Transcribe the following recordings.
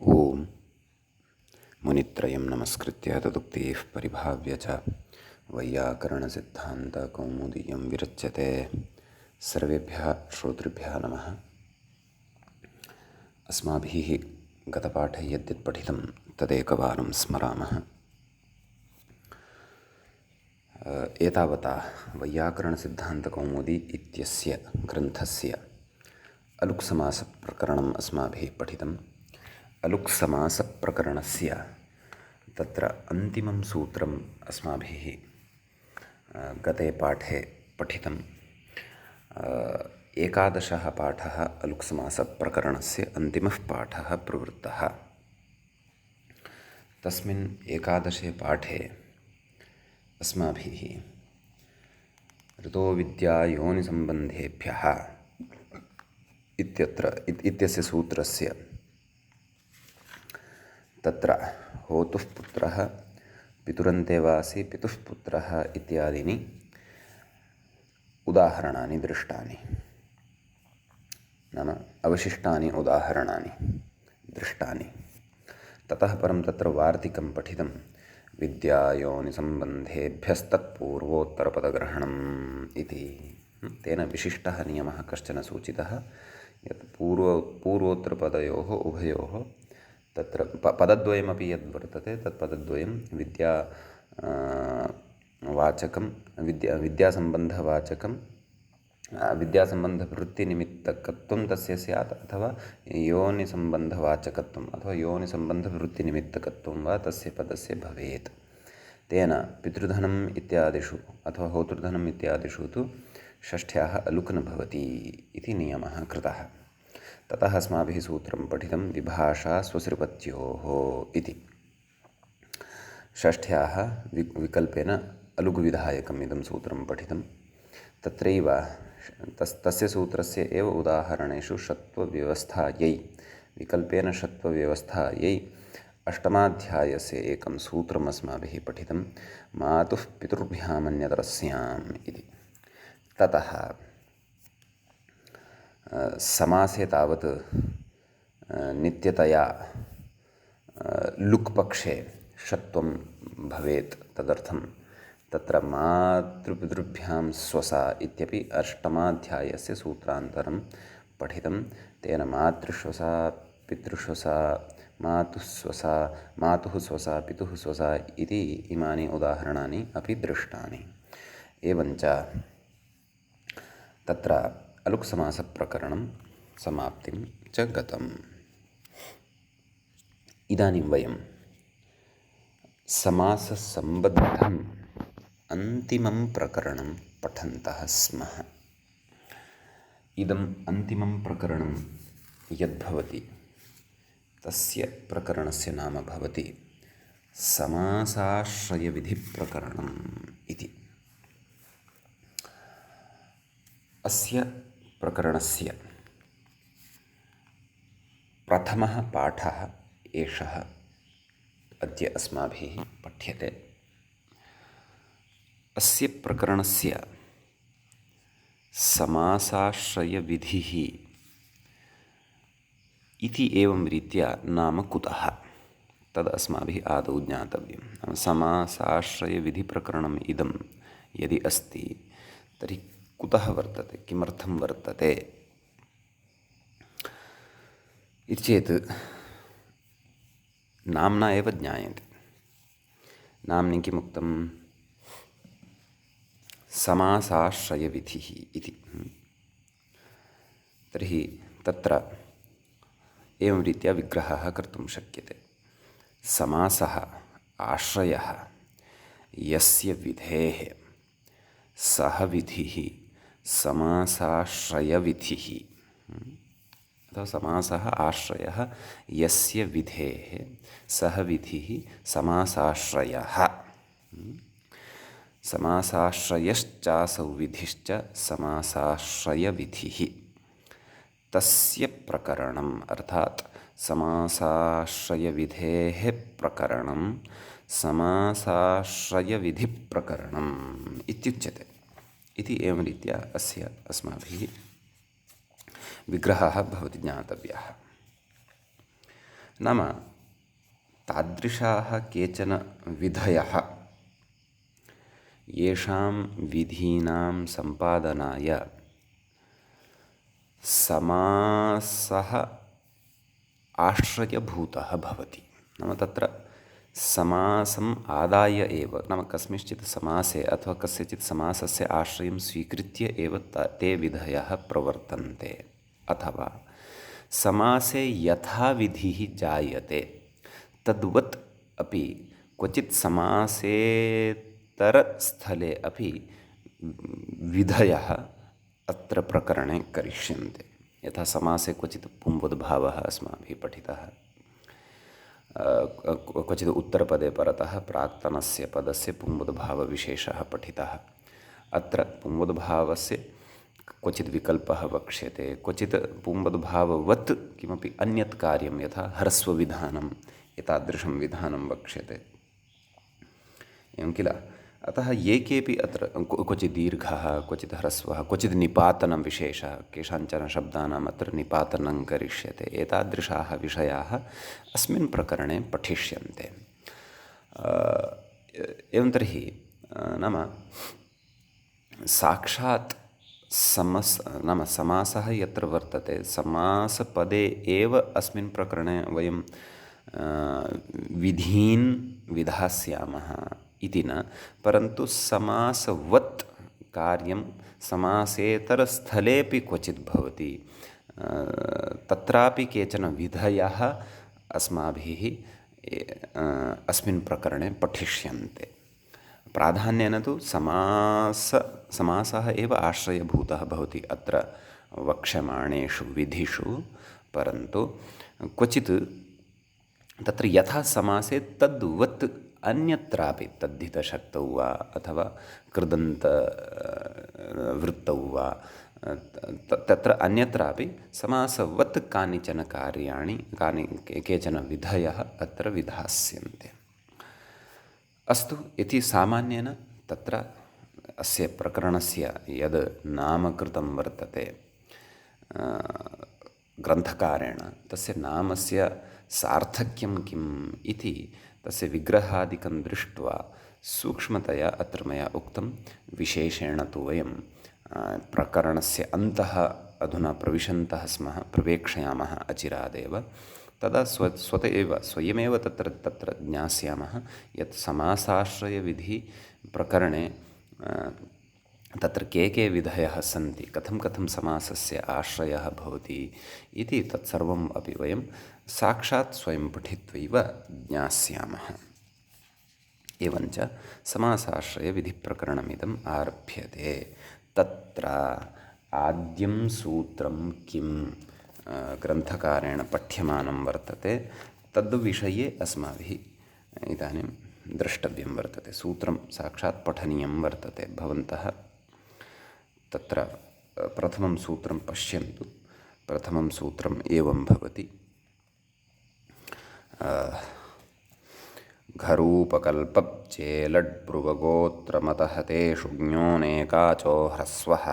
ओम मुनित्रयं नमस्कृत्य तदुक्तिः परिभाव्य च वैयाकरणसिद्धान्तकौमुदीयं विरच्यते। सर्वेभ्यः श्रोतृभ्यः नमः। अस्माभिः गतपाठे यद्यत् पठितं तदेकवारं स्मरामः। एतावता वैयाकरणसिद्धान्तकौमुदी इत्यस्य ग्रन्थस्य अलुक्समासप्रकरणम् अस्माभिः पठितम्। अलुक्समासप्रकरणस्य तत्र अन्तिमं सूत्रम् अस्माभिः गते पाठे पठितम्। एकादशः पाठः अलुक्समासप्रकरणस्य अन्तिमः पाठः प्रवृत्तः। तस्मिन् एकादशे पाठे अस्माभिः ऋतोविद्यायोनिसम्बन्धेभ्यः इत्यस्य सूत्रस्य तत्र होतुः पुत्रः पितुरन्तेवासि पितुः पुत्रः इत्यादीनि उदाहरणानि दृष्टानि, नाम अवशिष्टानि उदाहरणानि दृष्टानि। ततः परं तत्र वार्तिकं पठितं। विद्यायोनिसम्बन्धेभ्यस्तत्पूर्वोत्तरपदग्रहणम् इति तेन विशिष्टः नियमः कश्चन सूचितः, यत् पूर्वोत्तरपदयोः उभयोः तत्र पदद्वयमपि यद्वर्तते तत् पदद्वयं वाचकं विद्यासम्बन्धवाचकं विद्यासम्बन्धवृत्तिनिमित्तकत्वं तस्य स्यात्, अथवा योनिसम्बन्धवाचकत्वम् अथवा योनिसम्बन्धवृत्तिनिमित्तकत्वं वा तस्य पदस्य भवेत्। तेन पितृधनम् इत्यादिषु अथवा होतृधनम् इत्यादिषु तु षष्ठ्याः अलुक् न भवति इति नियमः कृतः। ततः अस्माभिः सूत्रं पठितं विभाषा स्वसृपत्योः इति। षष्ठ्याः विकल्पेन अलुग्विधायकम् इदं सूत्रं पठितं। तत्रैव तस्य सूत्रस्य एव उदाहरणेषु षत्वव्यवस्थायै विकल्पेन षत्वव्यवस्थायै अष्टमाध्यायस्य एकं सूत्रम् अस्माभिः पठितं, मातुः पितृभ्यामन्यतरस्याम् इति। ततः समासे तावत् नित्यतया लुक् पक्षे षत्वं भवेत्। तदर्थं तत्र मातृपितृभ्यां स्वसा इत्यपि अष्टमाध्यायस्य सूत्रान्तरं पठितं। तेन मातृश्वसा पितृश्वसा मातुः स्वसा मातुः स्वसा पितुः स्वसा इति इमानि उदाहरणानि अपि दृष्टानि। एवञ्च तत्र अलुक्समासप्रकरणं समाप्तिं च गतम्। इदानीं वयं समाससम्बद्धम् अन्तिमं प्रकरणं पठन्तः स्मः। इदम् अन्तिमं प्रकरणं यद्भवति तस्य प्रकरणस्य नाम भवति समासाश्रयविधिप्रकरणम् इति। अस्य प्रकरणस्य प्रथमः पाठः एषः अद्य अस्माभिः पठ्यते। अस्य प्रकरणस्य समासाश्रयविधिः इति एवं रीत्या नाम कुतः तद् अस्माभिः आदौ ज्ञातव्यं। समासाश्रयविधिप्रकरणम् इदं यदि अस्ति तर्हि कुतः वर्तते, किमर्थं वर्तते इति चेत् नाम्ना एव ज्ञायते। नाम्नि किमुक्तं? समासाश्रयविधिः इति। तर्हि तत्र एवं रीत्या विग्रहः कर्तुं शक्यते। समासः आश्रयः यस्य विधेः सः विधिः समासाश्रयविधिः, अथवा समासः आश्रयः यस्य विधेः सः विधिः समासाश्रयः। समासाश्रयश्चासौ विधिश्च समासाश्रयविधिः। तस्य प्रकरणम् अर्थात् समासाश्रयविधेः प्रकरणं समासाश्रयविधिप्रकरणम् इत्युच्यते इति एवं रीत्या अस्य अस्माभिः विग्रहः भवति ज्ञातव्यः। नाम तादृशाः केचन विधयः येषां विधीनां सम्पादनाय समासः आश्रयभूतः भवति। नाम तत्र समासम् आदाय एव, नाम कस्मिंश्चित् समासे अथवा कस्यचित् समासस्य आश्रयं स्वीकृत्य एव ते विधयः प्रवर्तन्ते। अथवा समासे यथा विधिः जायते तद्वत् अपि क्वचित् समासेतरस्थले अपि विधयः अत्र प्रकरणे करिष्यन्ते। यथा समासे क्वचित् पुंवद्भावः अस्माभिः पठितः, क्वचित् उत्तरपदे परतः प्राक्तनस्य पदस्य पुंवद्भावविशेषः पठितः। अत्र पुंवद्भावस्य क्वचित् विकल्पः वक्ष्यते, क्वचित् पुंवद्भाववत् किमपि अन्यत् कार्यं, यथा ह्रस्वविधानम् एतादृशं विधानं वक्ष्यते, एवं किल। अतः ये केऽपि अत्र क्वचित् दीर्घः, क्वचित् ह्रस्वः, क्वचित् निपातनं विशेषः, केषाञ्चन शब्दानाम् अत्र निपातनं करिष्यते। एतादृशाः विषयाः अस्मिन् प्रकरणे पठिष्यन्ते। एवं तर्हि नाम साक्षात् नाम समासः यत्र वर्तते, समासपदे एव अस्मिन् प्रकरणे वयं विधीन् विधास्यामः इति न, परन्तु समासवत् कार्यं समासेतरस्थलेपि क्वचित् भवति। तत्रापि केचन विधयः अस्माभिः अस्मिन् प्रकरणे पठिष्यन्ते। प्राधान्येन तु समासः एव आश्रयभूतः भवति अत्र वक्ष्यमाणेषु विधिषु, परन्तु क्वचित् तत्र यथा समासे तद्वत् अन्यत्रापि तद्धितशक्तौ वा अथवा कृदन्तवृत्तौ वा तत्र अन्यत्रापि समासवत् कानिचन कार्याणि केचन विधयः अत्र विधास्यन्ते। अस्तु, इति सामान्येन तत्र अस्य प्रकरणस्य यद् नामकृतं वर्तते ग्रन्थकारेण, तस्य नामस्य सार्थक्यं किम् इति तस्य विग्रहादिकं दृष्ट्वा सूक्ष्मतया अत्र मया उक्तं। विशेषेण तु वयं प्रकरणस्य अन्तः अधुना प्रविशन्तः स्मः, प्रवेक्षयामः अचिरादेव। तदा स्वयमेव तत्र ज्ञास्यामः यत् समासाश्रयविधिप्रकरणे तत्र के विधयः सन्ति, कथं समासस्य आश्रयः भवति इति तत्सर्वम् अपि वयं साक्षात् स्वयं पठित्वैव ज्ञास्यामः। एवञ्च समासाश्रयविधिप्रकरणमिदम् आरभ्यते। तत्र आद्यं सूत्रं किं ग्रन्थकारेण पठ्यमानं वर्तते तद्विषये अस्माभिः इदानीं द्रष्टव्यं वर्तते। सूत्रं साक्षात् पठनीयं वर्तते। भवन्तः तत्र प्रथमं सूत्रं पश्यन्तु। प्रथमं सूत्रम् एवं भवति: घरूपकल्पब्चेलड्ब्रुवगोत्रमतहतेषु ज्ञोनेकाचो ह्रस्वः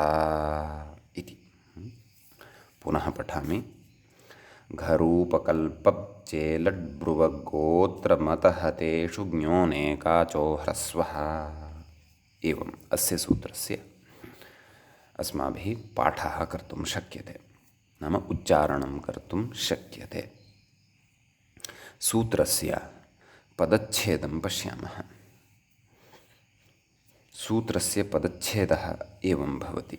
इति। पुनः पठामि: घरूपकल्पब्चेलड्ब्रुवगोत्रमतहतेषु ज्ञोनेकाचो ह्रस्वः। एवम् अस्य सूत्रस्य अस्माभिः पाठः कर्तुं शक्यते, नाम उच्चारणं कर्तुं शक्यते। सूत्रस्य पदच्छेदं पश्यामः। सूत्रस्य पदच्छेदः एवं भवति: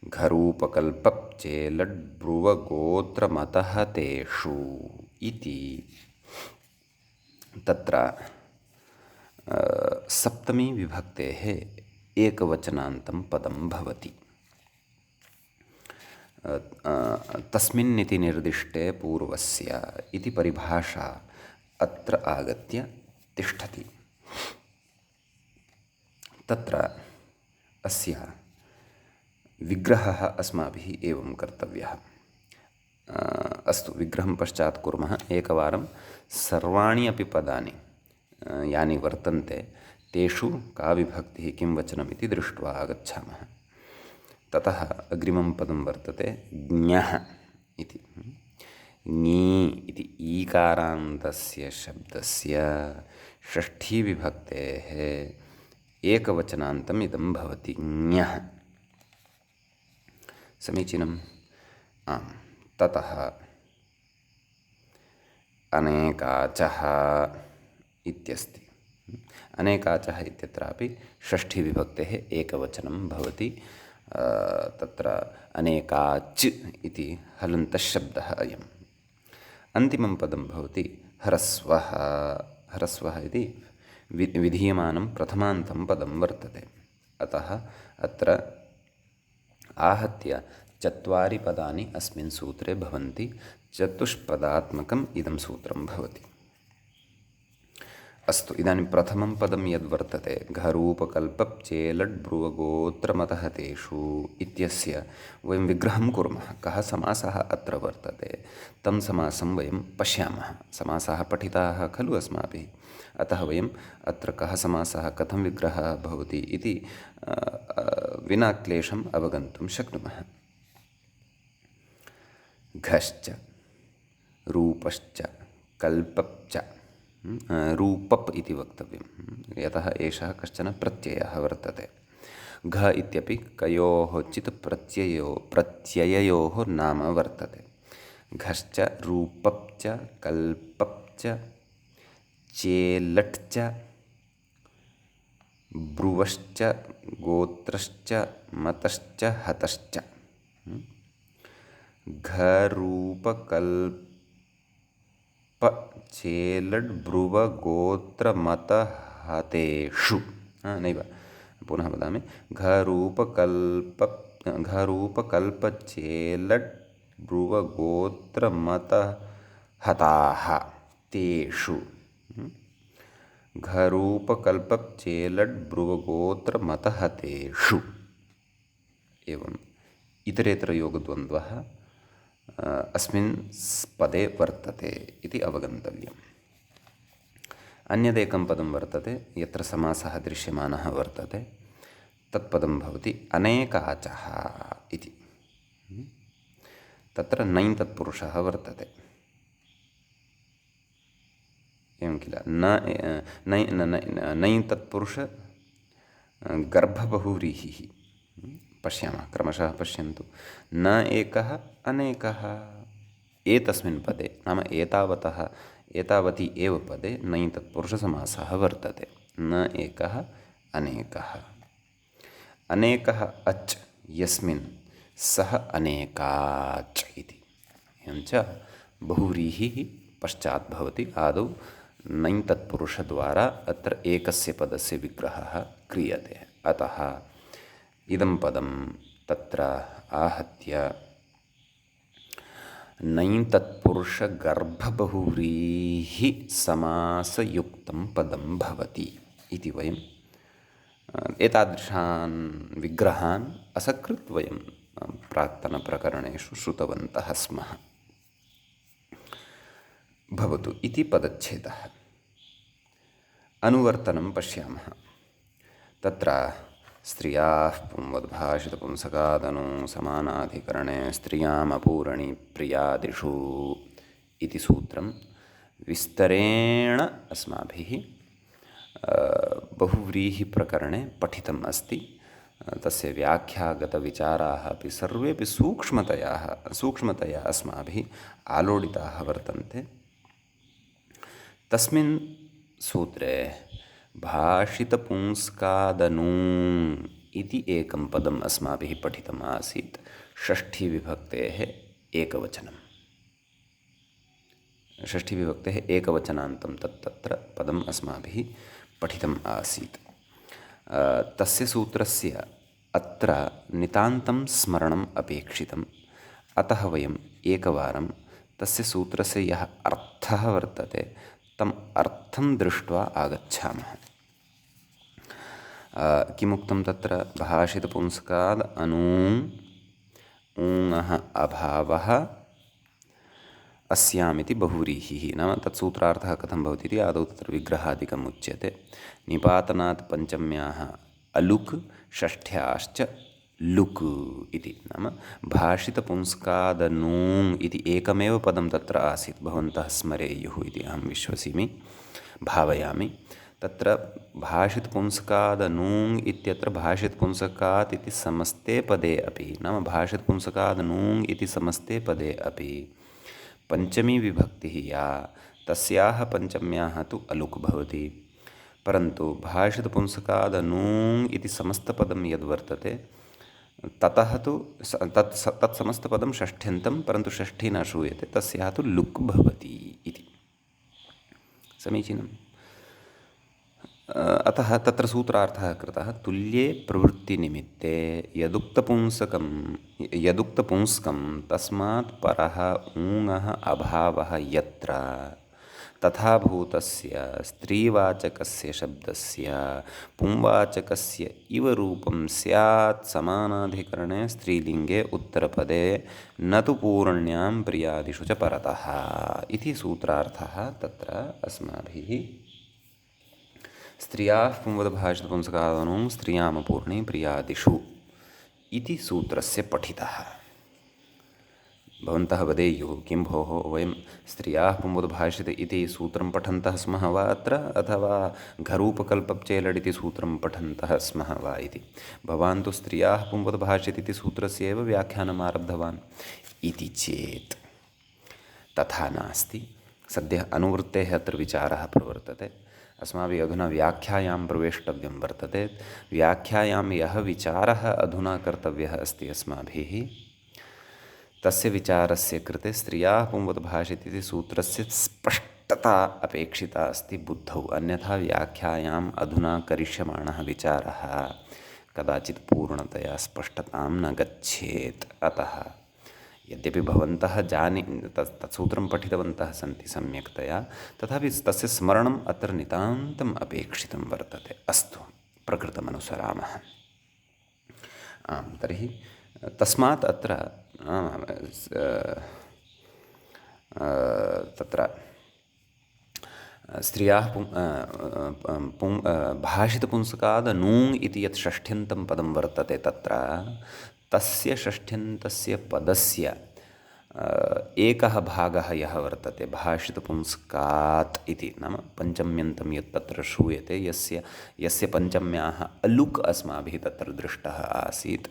घरूपकल्पब्चेलड्ब्रुवगोत्रमतहतेषु इति। तत्र सप्तमी विभक्तेः एकवचनान्तं पदं भवति। तस्मिन्निति निर्दिष्टे पूर्वस्य इति परिभाषा अत्र आगत्य तिष्ठति। तत्र अस्य विग्रहः अस्माभिः एवं कर्तव्यः। अस्तु, विग्रहं पश्चात् कुर्मः। एकवारं सर्वाणि अपि पदानि यानि वर्तन्ते तेषु का विभक्तिः, किं वचनमिति दृष्ट्वा आगच्छामः। ततः अग्रिमं पदं वर्तते ज्ञः इति। ङी इति ईकारान्तस्य शब्दस्य षष्ठीविभक्तेः एकवचनान्तम् इदं भवति ञः। समीचीनम्। आम्। ततः अनेकाचः इत्यस्ति। अनेकाचः इत्यत्रापि षष्ठीविभक्तेः एकवचनं भवति। तत्र अनेकाच् इति हलन्तशब्दः अयम्। अन्तिमं पदं भवति ह्रस्वः। ह्रस्वः इति विधीयमानं प्रथमान्तं पदं वर्तते। अतः अत्र आहत्य 4 पदानि अस्मिन् सूत्रे भवन्ति। चतुष्पदात्मकम् इदं सूत्रं भवति। अस्तु, इदानीं प्रथमं पदं यद्वर्तते घरूपकल्पप्चेलड्ब्रुवगोत्रमतहतेषु इत्यस्य वयं विग्रहं कुर्मः। कः समासः अत्र वर्तते तं समासं वयं पश्यामः। समासाः पठिताः खलु अस्माभिः, अतः वयम् अत्र कः समासः कथं विग्रहः भवति इति विना क्लेशम् अवगन्तुं शक्नुमः। घश्च रूपश्च कल्पश्च रूपप् इति वक्तव्यं, यतः एषः कश्चन प्रत्ययः वर्तते। घ इत्यपि कयोः चित् प्रत्यययोः नाम वर्तते। घश्च रूपप्च कल्पप्च चेलट्च ब्रुवश्च गोत्रश्च मतश्च हतश्च। घरूपकल्पचेलड्ब्रुवगोत्रमतहतेषु नैव, पुनः वदामि। घरूपकल्पचेलड्ब्रुवगोत्रमतहताः तेषु। घरूपकल्पचेलड्ब्रुवगोत्रमतहतेषु। एवम् इतरेतरयोगद्वन्द्वः अस्मिन् पदे वर्तते इति अवगन्तव्यम्। अन्यदेकं पदं वर्तते यत्र समासः दृश्यमानः वर्तते। तत्पदं भवति अनेकाचः इति। तत्र नञ् तत्पुरुषः वर्तते। एवं किल, नञ् तत्पुरुष गर्भबहुव्रीहिः। पश्यामः, क्रमशः पश्यन्तु। न एकः अनेकः। एतस्मिन् पदे नाम एतावती एव पदे नञ् तत्पुरुषसमासः वर्तते। न एकः अनेकः। अनेकः अच् यस्मिन् सः अनेकाच् इति। एवञ्च बहुव्रीहिः पश्चात् भवति। आदौ नञ् तत्पुरुषद्वारा अत्र एकस्य पदस्य विग्रहः क्रियते। अतः इदं पदं तत्र आहत्य नञ् तत्पुरुषगर्भबहुव्रीहि समासयुक्तं पदं भवति इति वयं एतादृशान् विग्रहान् असकृत् वयं प्राक्तनप्रकरणेषु श्रुतवन्तः स्मः। भवतु इति पदच्छेदः। अनुवर्तनं पश्यामः। तत्र स्त्रियाः पुंवद्भाषितपुंसकादनु समानाधिकरणे स्त्रियामपूरणि प्रियादिषु इति सूत्रं विस्तरेण अस्माभिः बहुव्रीहिप्रकरणे पठितम् अस्ति। तस्य व्याख्यागतविचाराः अपि सर्वेपि सूक्ष्मतया अस्माभिः आलोडिताः वर्तन्ते। तस्मिन् सूत्रे भाषितपुंस्कादनु इति एकं पदम् अस्माभिः पठितम् आसीत्। षष्ठीविभक्तेः एकवचनं। षष्ठीविभक्तेः एकवचनान्तं तत्र पदम् अस्माभिः पठितम् आसीत्। तस्य सूत्रस्य अत्र नितान्तं स्मरणम् अपेक्षितम्। अतः वयम् एकवारं तस्य सूत्रस्य यः अर्थः वर्तते तम् अर्थं दृष्ट्वा आगच्छामः। किमुक्तं तत्र? भाषितपुंस्काद् अनु ऊङः अभावः अस्यामिति बहुव्रीहिः। नाम तत्सूत्रार्थः कथं भवति इति आदौ तत्र विग्रहादिकम् उच्यते। निपातनात् पञ्चम्याः अलुक् षष्ठ्याश्च लुक् इति। नाम भाषितपुंस्कादनूङ् इति एकमेव पदं तत्र आसीत्, भवन्तः स्मरेयुः इति अहं विश्वसिमि, भावयामि। तत्र भाषितपुंस्कादनूङ् इत्यत्र भाषितपुंस्कात् इति समस्ते पदे अपि, नाम भाषितपुंस्कादनूङ् इति समस्ते पदे अपि पञ्चमी विभक्तिः या, तस्याः पञ्चम्याः तु अलुक् भवति। परन्तु भाषितपुंस्कादनूङ् इति समस्तपदं यद्वर्तते ततः तु तत् समस्तपदं षष्ठ्यन्तं, परन्तु षष्ठी न श्रूयते, तस्याः तु लुक् भवति इति। समीचीनम्। अतः तत्र सूत्रार्थः कृतः, तुल्ये प्रवृत्तिनिमित्ते यदुक्तपुंस्कं तस्मात् परः ऊङः अभावः यत्र तथा भूतस्य स्त्रीवाचकस्य शब्दस्य पुंवाचकस्य इव रूपं स्यात् समानाधिकरणे स्त्रीलिङ्गे उत्तरपदे न तु पूर्ण्यां प्रियादिषु च परतः इति सूत्रार्थः तत्र अस्माभिः स्त्रियाः पुंवदभाषितपुंसकादनूं स्त्रियामपूर्णे प्रियादिषु इति सूत्रस्य पठितः। भवन्तः वदेयुः, किं भोः वयं स्त्रियाः पुंवदभाषित इति सूत्रं पठन्तः स्मः वा अत्र, अथवा घरूपकल्पप्चेलड् इति सूत्रं पठन्तः स्मः वा इति। भवान् तु स्त्रियाः पुंवदभाषित इति सूत्रस्य एव व्याख्यानम् आरब्धवान् इति चेत् तथा नास्ति। सद्यः अनुवृत्तेः अत्र विचारः प्रवर्तते। अस्माभिः अधुना व्याख्यायां प्रवेष्टव्यं वर्तते। व्याख्यायां यः विचारः अधुना कर्तव्यः अस्ति अस्माभिः, तस्य विचारस्य कृते स्त्रियाः पुंवदभाषित इति सूत्रस्य स्पष्टता अपेक्षिता अस्ति बुद्धौ, अन्यथा व्याख्यायाम् अधुना करिष्यमाणः विचारः कदाचित् पूर्णतया स्पष्टतां न गच्छेत्। अतः यद्यपि भवन्तः तत्सूत्रं पठितवन्तः सन्ति सम्यक्तया, तथापि तस्य स्मरणम् अत्र नितान्तम् अपेक्षितं वर्तते। अस्तु, प्रकृतमनुसरामः। आम्, तर्हि तस्मात् अत्र तत्र स्त्रियाः भाषितपुंसकादनूङ् इति यत् षष्ठ्यन्तं पदं वर्तते तत्र तस्य षष्ठ्यन्तस्य पदस्य एकः भागः यः वर्तते भाषितपुंस्कात् इति, नाम पञ्चम्यन्तं यत् तत्र श्रूयते, यस्य पञ्चम्याः अलुक् अस्माभिः तत्र दृष्टः आसीत्,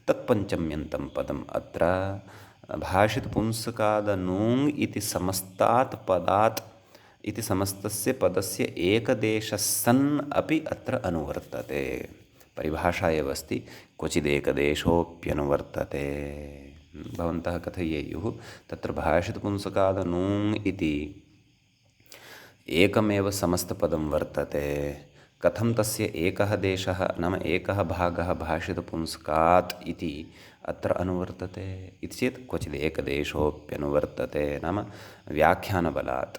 तत् पञ्चम्यन्तं पदम् अत्र भाषितपुंसकादनूङ् इति समस्तात् पदात् इति समस्तस्य पदस्य एकदेशः सन् अपि अत्र अनुवर्तते। परिभाषा एव अस्ति, क्वचिदेकदेशोऽप्यनुवर्तते। भवन्तः कथयेयुः, तत्र भाषितपुंसकादनूङ् इति एकमेव समस्तपदं वर्तते, कथं तस्य एकः देशः नाम एकः भागः भाषितपुंस्कात् इति अत्र अनुवर्तते इति चेत् क्वचिदेकदेशोऽप्यनुवर्तते, नाम व्याख्यानबलात्,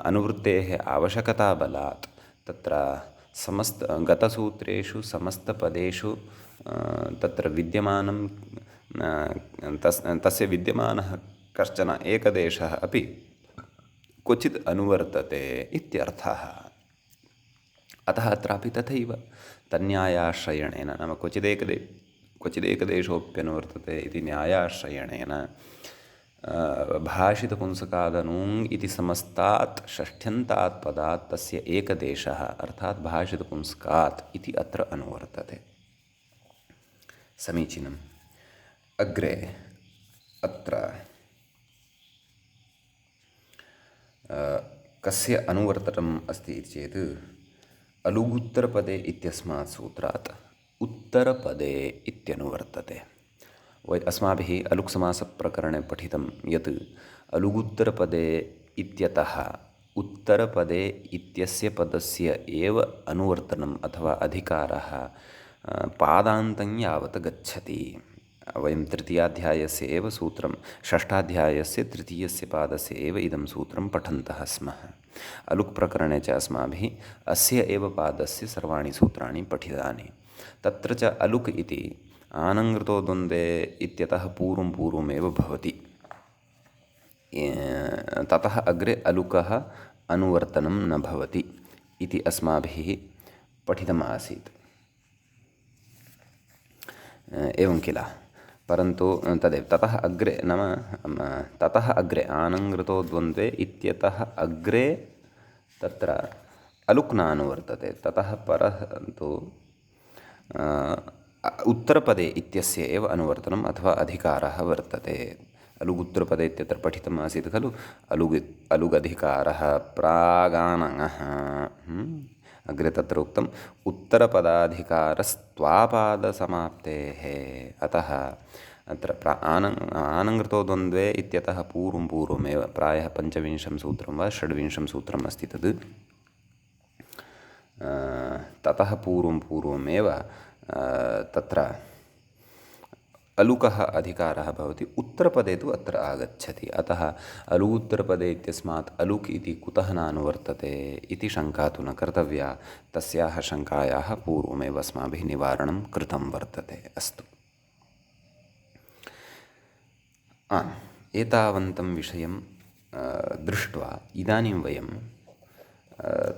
अनुवृत्तेः आवश्यकताबलात् तत्र गतसूत्रेषु समस्तपदेषु तत्र विद्यमानं तस्य विद्यमानः कश्चन एकदेशः अपि क्वचित् अनुवर्तते इत्यर्थः। अतः अत्रापि तथैव तन्यायाश्रयणेन, नाम क्वचिदेकदेशोऽप्यनुवर्तते इति न्यायाश्रयणेन भाषितपुंसकादनूङ् इति समस्तात् षष्ठ्यन्तात् पदात् तस्य एकदेशः अर्थात् भाषितपुंस्कात् इति अत्र अनुवर्तते। समीचीनम्। अग्रे अत्र कस्य अनुवर्तनम् अस्ति इति चेत् अलुगुत्तरपदे इत्यस्मात् सूत्रात् उत्तरपदे इत्यनुवर्तते। अस्माभिः अलुक्समासप्रकरणे पठितं यत् अलुगुत्तरपदे इत्यतः उत्तरपदे इत्यस्य पदस्य एव अनुवर्तनम् अथवा अधिकारः पादान्तं यावत् गच्छति। वयं तृतीयाध्यायस्य एव सूत्रं, षष्ठाध्यायस्य तृतीयस्य पादस्य एव इदं सूत्रं पठन्तः स्मः। अलुक् प्रकरणे च अस्माभिः अस्य एव पादस्य सर्वाणि सूत्राणि पठितानि। तत्र च अलुक् इति आनङ्कृतो द्वन्द्वे इत्यतः पूर्वमेव भवति। ततः अग्रे अलुकः अनुवर्तनं न भवति इति अस्माभिः पठितमासीत्। एवं किल। परन्तु तदेव ततः अग्रे नाम ततः अग्रे आनङ्कृतो द्वन्द्वे इत्यतः अग्रे तत्र अलुक् नानुवर्तते। ततः परः तु उत्तरपदे इत्यस्य एव अनुवर्तनम् अथवा अधिकारः वर्तते। अलुगुत्तरपदे इत्यत्र पठितम् आसीत् खलु, अलुगधिकारः प्रागाणङः। अग्रे तत्र उक्तम् उत्तरपदाधिकारस्त्वापादसमाप्तेः। अतः अत्र आनङ्कृतो द्वन्द्वे इत्यतः पूर्वमेव प्रायः 5विंशं सूत्रं वा 6विंशं सूत्रम् अस्ति तद्। ततः पूर्वमेव तत्र अलुकः अधिकारः भवति, उत्तरपदे तु अत्र आगच्छति। अतः अलूत्तरपदे इत्यस्मात् अलुक् इति कुतः नानुवर्तते इति शङ्का तु न कर्तव्या। तस्याः शङ्कायाः पूर्वमेव अस्माभिः निवारणं कृतं वर्तते। अस्तु, एतावन्तं विषयं दृष्ट्वा इदानीं वयं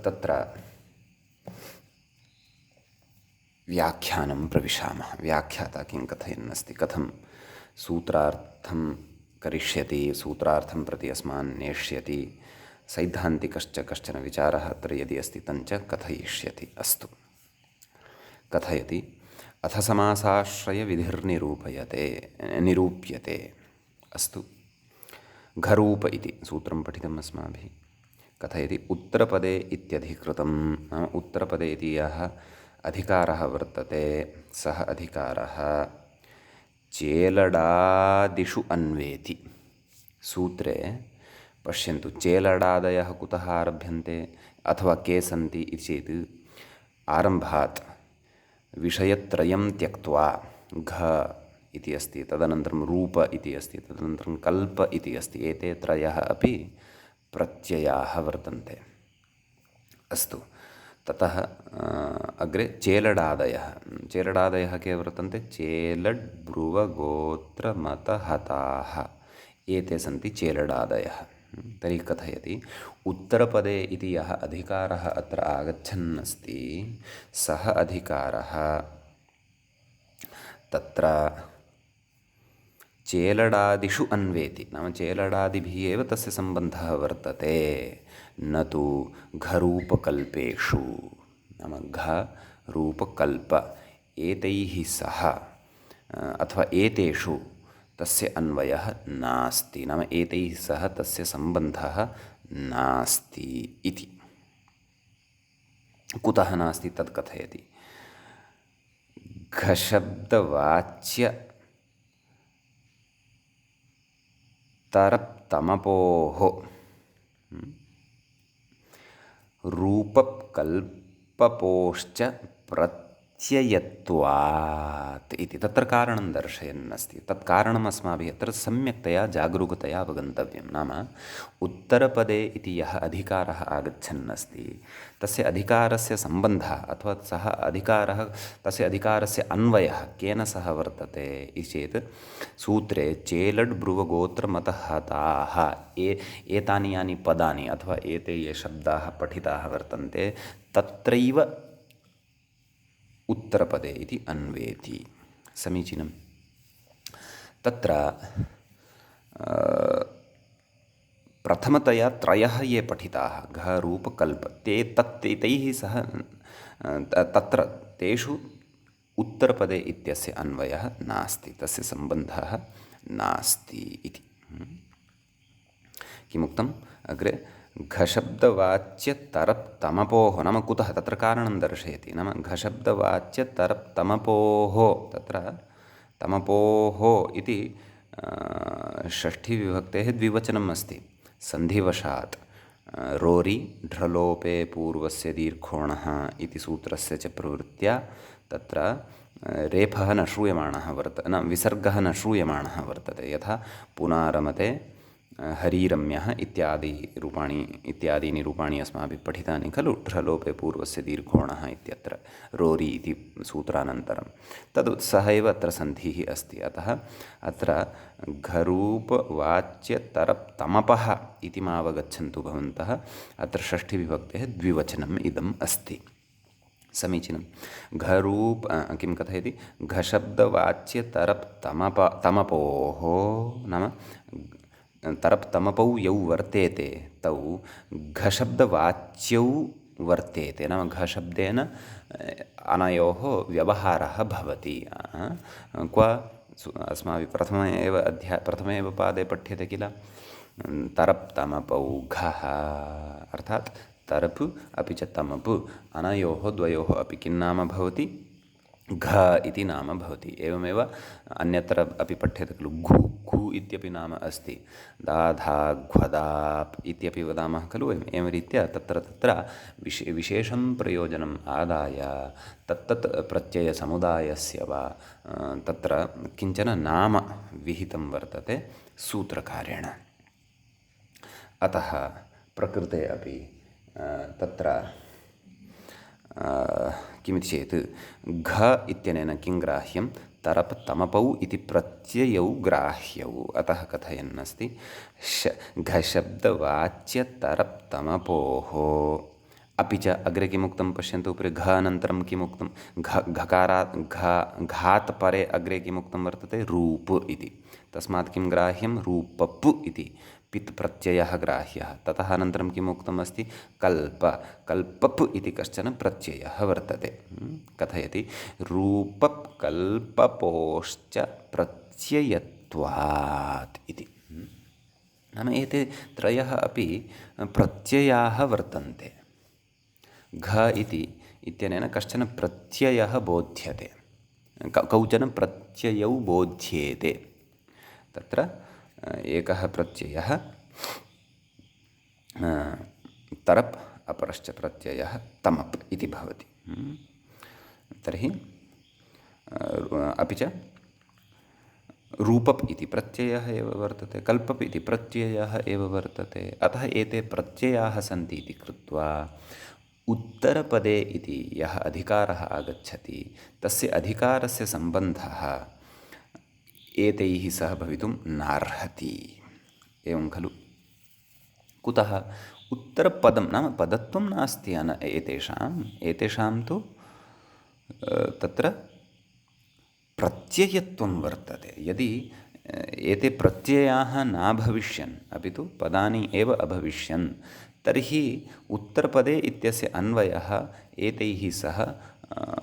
तत्र व्याख्यानं प्रविशामः। व्याख्याता किं कथयन्नस्ति, कथं सूत्रार्थं करिष्यति, सूत्रार्थं प्रति अस्मान् नेष्यति, सैद्धान्तिकश्च कश्चन विचारः अत्र यदि अस्ति तञ्च कथयिष्यति। अस्तु, कथयति अथ समासाश्रयविधिर्निरूप्यते। अस्तु, घरूप इति सूत्रं पठितम् अस्माभिः। कथयति उत्तरपदे इत्यधिकृतं, नाम उत्तरपदे इति यः अधिकारः वर्तते सः अधिकारः चेलडादिषु अन्वेति। सूत्रे पश्यन्तु, चेलडादयः कुतः आरभ्यन्ते अथवा के सन्ति इति चेत् आरम्भात् विषयत्रयं त्यक्त्वा घ इति अस्ति, तदनन्तरं रूप इति अस्ति, तदनन्तरं कल्प इति अस्ति। एते त्रयः अपि प्रत्ययाः वर्तन्ते। अस्तु, ततः अग्रे चेलडादयः के वर्तन्ते, चेलड् ब्रुव गोत्र मत हताः, एते सन्ति चेलडादयः। तर्हि कथयति उत्तरपदे इति यः अधिकारः अत्र आगच्छन्नस्ति सः अधिकारः तत्र चेलडादिषु अन्वेति, नाम चेलडादिभिः एव तस्य सम्बन्धः वर्तते, न तु घरूपकल्पेषु। नाम घरूपकल्प एतैः सह अथवा एतेषु तस्य अन्वयः नास्ति, नाम एतैः सह तस्य सम्बन्धः नास्ति इति। कुतः नास्ति तत् कथयति। घशब्दवाच्य तरप्तमपोः रूपकल्पपोश्च प्रत्ययत्वात् इति तत्र कारणं दर्शयन्नस्ति। तत् कारणम् अस्माभिः अत्र सम्यक्तया जागरूकतया अवगन्तव्यं। नाम उत्तरपदे इति यः अधिकारः आगच्छन्नस्ति तस्य अधिकारस्य सम्बन्धः अथवा सः अधिकारः, तस्य अधिकारस्य अन्वयः केन सह वर्तते इति चेत् सूत्रे चेलड् ब्रुवगोत्रमतः हताः एतानि यानि पदानि अथवा एते ये शब्दाः पठिताः वर्तन्ते तत्रैव उत्तरपदे इति अन्वेति। समीचीनं। तत्र प्रथमतया त्रयः ये पठिताः घरूपकल्प तैः सह तत्र तेषु उत्तरपदे इत्यस्य अन्वयः नास्ति, तस्य सम्बन्धः नास्ति इति। किमुक्तम् अग्रे घशब्दवाच्यतरप्तमपोः, नाम कुतः तत्र कारणं दर्शयति। नाम घशब्दवाच्यतरप्तमपोः, तत्र तमपोः इति षष्ठीविभक्तेः द्विवचनम् अस्ति। सन्धिवशात् रोरि ढ्रलोपे पूर्वस्य दीर्घोणः इति सूत्रस्य च प्रवृत्त्या तत्र रेफः न श्रूयमाणः वर्तते, न विसर्गः न श्रूयमाणः वर्तते। यथा पुनारमते हरिरम्यः इत्यादीनि रूपाणि अस्माभिः पठितानि खलु, ढ्रलोपे पूर्वस्य दीर्घोणः इत्यत्र रोरि इति सूत्रानन्तरं तद् सः एव अत्र सन्धिः अस्ति। अतः अत्र घरूपवाच्यतरप्तमपः इति मावगच्छन्तु भवन्तः। अत्र षष्ठीविभक्तेः द्विवचनम् इदम् अस्ति। समीचीनं। घरूप किं कथयति, घशब्दवाच्य तरप् तमपोः नाम तरप् तमपौ यौ वर्तेते तौ घशब्दवाच्यौ वर्तेते, नाम घशब्देन अनयोः व्यवहारः भवति। क्व अस्माभिः प्रथमे एव पादे पठ्यते किल, तरप् तमपौ घः, अर्थात् तरप् अपि च तमप् अनयोः द्वयोः अपि किं नाम भवति, घ इति नाम भवति। एवमेव अन्यत्र अपि पठ्यते खलु, घु घु इत्यपि नाम अस्ति, दाधा घ्वदाप् इत्यपि वदामः खलु वयम्। एवं रीत्या तत्र तत्र विशेषं प्रयोजनम् आदाय तत्तत् प्रत्ययसमुदायस्य वा तत्र किञ्चन नाम विहितं वर्तते सूत्रकारेण। अतः प्रकृते अपि तत्र किमिति चेत् घ इत्यनेन किं ग्राह्यं, तरप् तमपौ इति प्रत्ययौ ग्राह्यौ। अतः कथयन्नस्ति घशब्दवाच्य तरप् तमपोः। अपि च अग्रे किमुक्तं पश्यन्तु, उपरि घ अनन्तरं किमुक्तं, घकारात् घात् परे अग्रे किमुक्तं वर्तते, रूप इति। तस्मात् किं ग्राह्यं, रूपप् इति पित् प्रत्ययः ग्राह्यः। ततः अनन्तरं किम् उक्तमस्ति, कल्पप् इति कश्चन प्रत्ययः वर्तते। कथयति, रूपप् कल्पपोश्च प्रत्ययत्वात् इति। नाम एते त्रयः अपि प्रत्ययाः वर्तन्ते। घ इति इत्यनेन कश्चन प्रत्ययः बोध्यते, कौचन प्रत्ययौ बोध्येते। तत्र एकः प्रत्ययः तरप्, अपरश्च प्रत्ययः तमप् इति भवति। तर्हि अपि च रूपप् इति प्रत्ययः एव वर्तते, कल्पप् इति प्रत्ययः एव वर्तते। अतः एते प्रत्ययाः सन्ति इति कृत्वा उत्तरपदे इति यः अधिकारः आगच्छति तस्य अधिकारस्य सम्बन्धः एतैः सह भवितुं नार्हति। एवं खलु। कुतः, उत्तरपदं नाम पदत्वं नास्ति एतेषां तु तत्र प्रत्ययत्वं वर्तते। यदि एते प्रत्ययाः न भविष्यन् अपि तु पदानि एव अभविष्यन् तर्हि उत्तरपदे इत्यस्य अन्वयः एतैः सह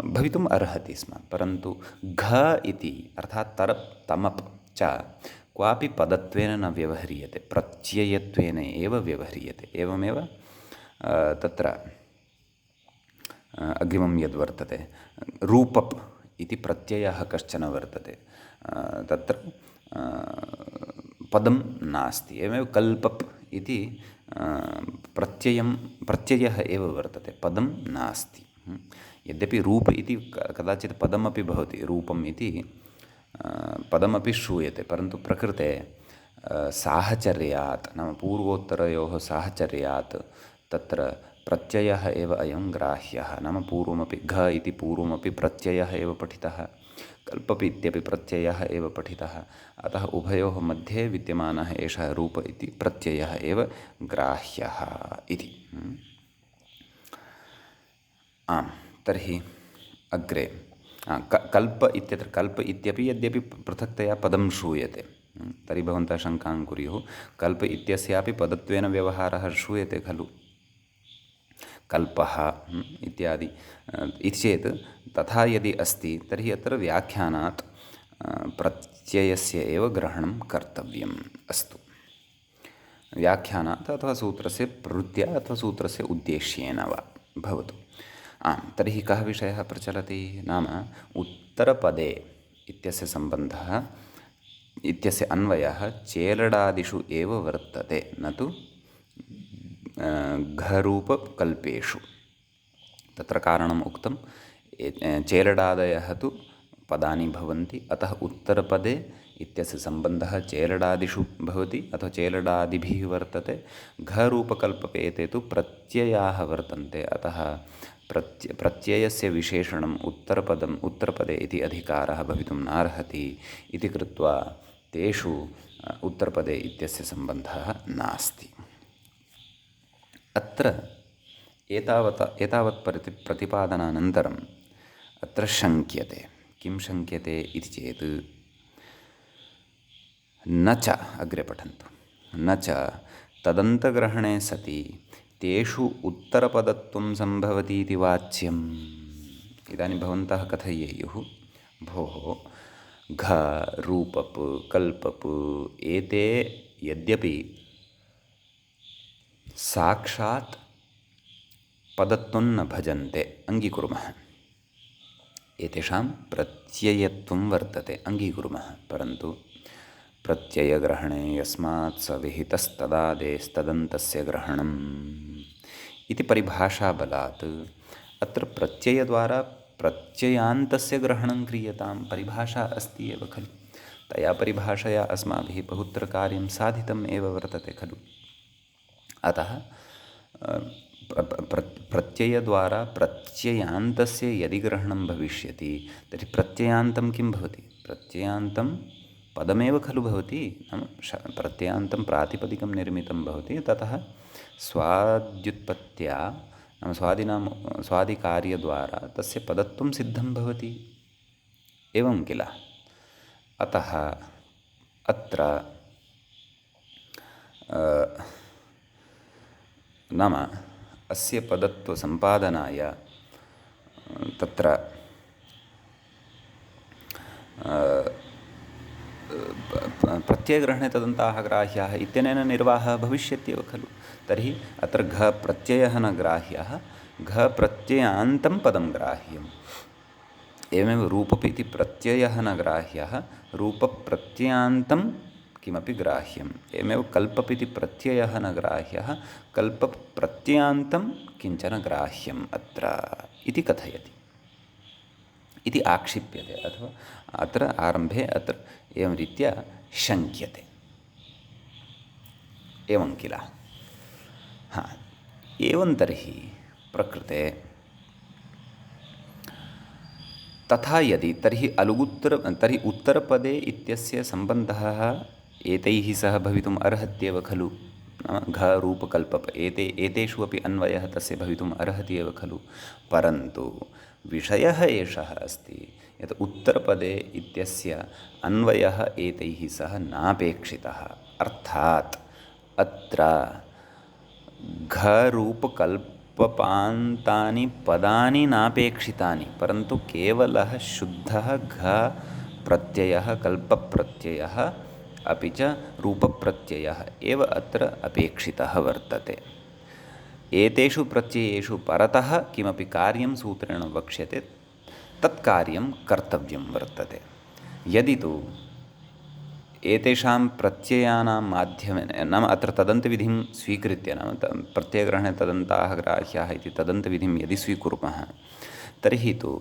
भवितुम् अर्हति स्म। परन्तु घ इति अर्थात् तरप् तमप् च क्वापि पदत्वेन न व्यवह्रियते, प्रत्ययत्वेन एव व्यवह्रियते। एवमेव तत्र अग्रिमं यद्वर्तते, रूपप् इति प्रत्ययः कश्चन वर्तते, तत्र पदं नास्ति। एवमेव कल्पप् इति प्रत्ययः एव वर्तते, पदं नास्ति। यद्यपि रूप इति कदाचित् पदमपि भवति, रूपम् इति पदमपि श्रूयते, परन्तु प्रकृते साहचर्यात् नाम पूर्वोत्तरयोः साहचर्यात् तत्र प्रत्ययः एव अयं ग्राह्यः। नाम पूर्वमपि घ इति पूर्वमपि प्रत्ययः एव पठितः, कल्पप् इत्यपि प्रत्ययः एव पठितः। अतः उभयोः मध्ये विद्यमानः एषः रूप इति प्रत्ययः एव ग्राह्यः इति। आम्, तर्हि अग्रे कल्प इत्यत्र कल्प इत्यपि यद्यपि पृथक्तया पदं श्रूयते, तर्हि भवन्तः शङ्कां कुर्युः, कल्प इत्यस्यापि पदत्वेन व्यवहारः श्रूयते खलु, कल्पः इत्यादि इति चेत् तथा यदि अस्ति तर्हि अत्र व्याख्यानात् प्रत्ययस्य एव ग्रहणं कर्तव्यम् अस्तु। व्याख्यानात् अथवा सूत्रस्य प्रवृत्त्या अथवा सूत्रस्य उद्देश्येन वा भवतु। आम्, तर्हि कः विषयः प्रचलति नाम उत्तरपदे इत्यस्य सम्बन्धः इत्यस्य अन्वयः चेलडादिषु एव वर्तते, न तु घरूपकल्पेषु। तत्र कारणम् उक्तं, चेलडादयः तु पदानि भवन्ति, अतः उत्तरपदे इत्यस्य सम्बन्धः चेलडादिषु भवति अथवा चेलडादिभिः वर्तते। घरूपकल्पे एते तु प्रत्ययाः वर्तन्ते, अतः प्रत्ययस्य विशेषणम् उत्तरपदे इति अधिकारः भवितुं नार्हति इति कृत्वा तेषु उत्तरपदे इत्यस्य सम्बन्धः नास्ति। अत्र एतावत् प्रतिपादनानन्तरम् अत्र शङ्क्यते। किं शङ्क्यते इति चेत् न च, अग्रे पठन्तु, न च तदन्तग्रहणे सति तेषु उत्तरपदत्वं सम्भवति इति वाच्यम्। इदानीं भवन्तः कथयेयुः, भोः घ रूपप् कल्पप् एते यद्यपि साक्षात् पदत्वं न भजन्ते, अङ्गीकुर्मः, एतेषां प्रत्ययत्वं वर्तते, अङ्गीकुर्मः, परन्तु प्रत्ययग्रहणे यस्मात् स विहितस्तदादेस्तदन्तस्य ग्रहणम् इति परिभाषाबलात् अत्र प्रत्ययद्वारा प्रत्ययान्तस्य ग्रहणं क्रियतां परिभाषा अस्ति एव खलु। तया परिभाषया अस्माभिः बहुत्र कार्यं साधितम् एव वर्तते खलु। अतः प्रत्ययद्वारा प्रत्ययान्तस्य यदि ग्रहणं भविष्यति तर्हि प्रत्ययान्तं किं भवति? प्रत्ययान्तं पदमेव खलु भवति, नाम प्रत्ययान्तं प्रातिपदिकं निर्मितं भवति, ततः स्वाद्युत्पत्त्या नाम स्वादिकार्यद्वारा तस्य पदत्वं सिद्धं भवति, एवं किल। अतः अत्र नाम अस्य पदत्वसम्पादनाय तत्र प्रत्ययग्रहणे तदन्ताः ग्राह्याः इत्यनेन निर्वाहः भविष्यत्येव खलु। तर्हि अत्र घ प्रत्ययः न ग्राह्यः, घ प्रत्ययान्तं पदं ग्राह्यम्। एवमेव रूपप् इति प्रत्ययः न ग्राह्यः, रूपप्रत्ययान्तं किमपि ग्राह्यम्। एवमेव कल्पप् इति प्रत्ययः न ग्राह्यः, कल्पप्रत्ययान्तं किञ्चन ग्राह्यम् अत्र इति कथयति, इति आक्षिप्यते, अथवा अत्र आरम्भे अत्र एवं रीत्या शङ्क्यते, एवं किल। एवं तर्हि प्रकृते तथा यदि तर्हि तर्हि उत्तरपदे इत्यस्य सम्बन्धः एतैः सह भवितुम् अर्हत्येव खलु। नाम घ रूपकल्पप् एतेषु अपि अन्वयः तस्य भवितुम् अर्हति एव खलु। परन्तु विषयः एषः अस्ति यत् उत्तरपदे इत्यस्य अन्वयः एतैः सह नापेक्षितः। अर्थात् अत्र घ रूपकल्पपान्तानि पदानि नापेक्षितानि, परन्तु केवलः शुद्धः घ प्रत्ययः, कल्पप्रत्ययः अपि च रूपप्रत्ययः एव अत्र अपेक्षितः वर्तते। एतेषु प्रत्ययेषु परतः किमपि कार्यं सूत्रेण वक्ष्यते, तत्कार्यं कर्तव्यं वर्तते। यदि तु एतेषां प्रत्ययानां माध्यमेन, नाम अत्र तदन्तविधिं स्वीकृत्य, नाम प्रत्ययग्रहणे तदन्ताः ग्राह्याः इति तदन्तविधिं यदि स्वीकुर्मः, तर्हि तु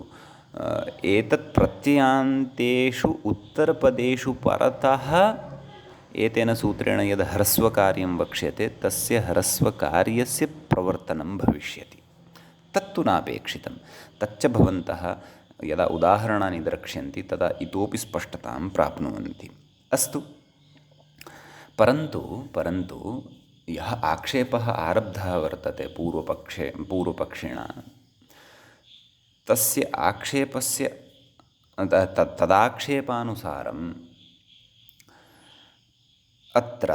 एतत् प्रत्ययान्तेषु उत्तरपदेषु परतः एतेन सूत्रेण यद् ह्रस्वकार्यं वक्ष्यते तस्य ह्रस्वकार्यस्य प्रवर्तनं भविष्यति। तत्तु नापेक्षितं। तच्च भवन्तः यदा उदाहरणानि द्रक्ष्यन्ति तदा इतोपि स्पष्टतां प्राप्नुवन्ति। अस्तु, परन्तु यः आक्षेपः आरब्धः वर्तते पूर्वपक्षिणा, तस्य आक्षेपस्य तदाक्षेपानुसारम् अत्र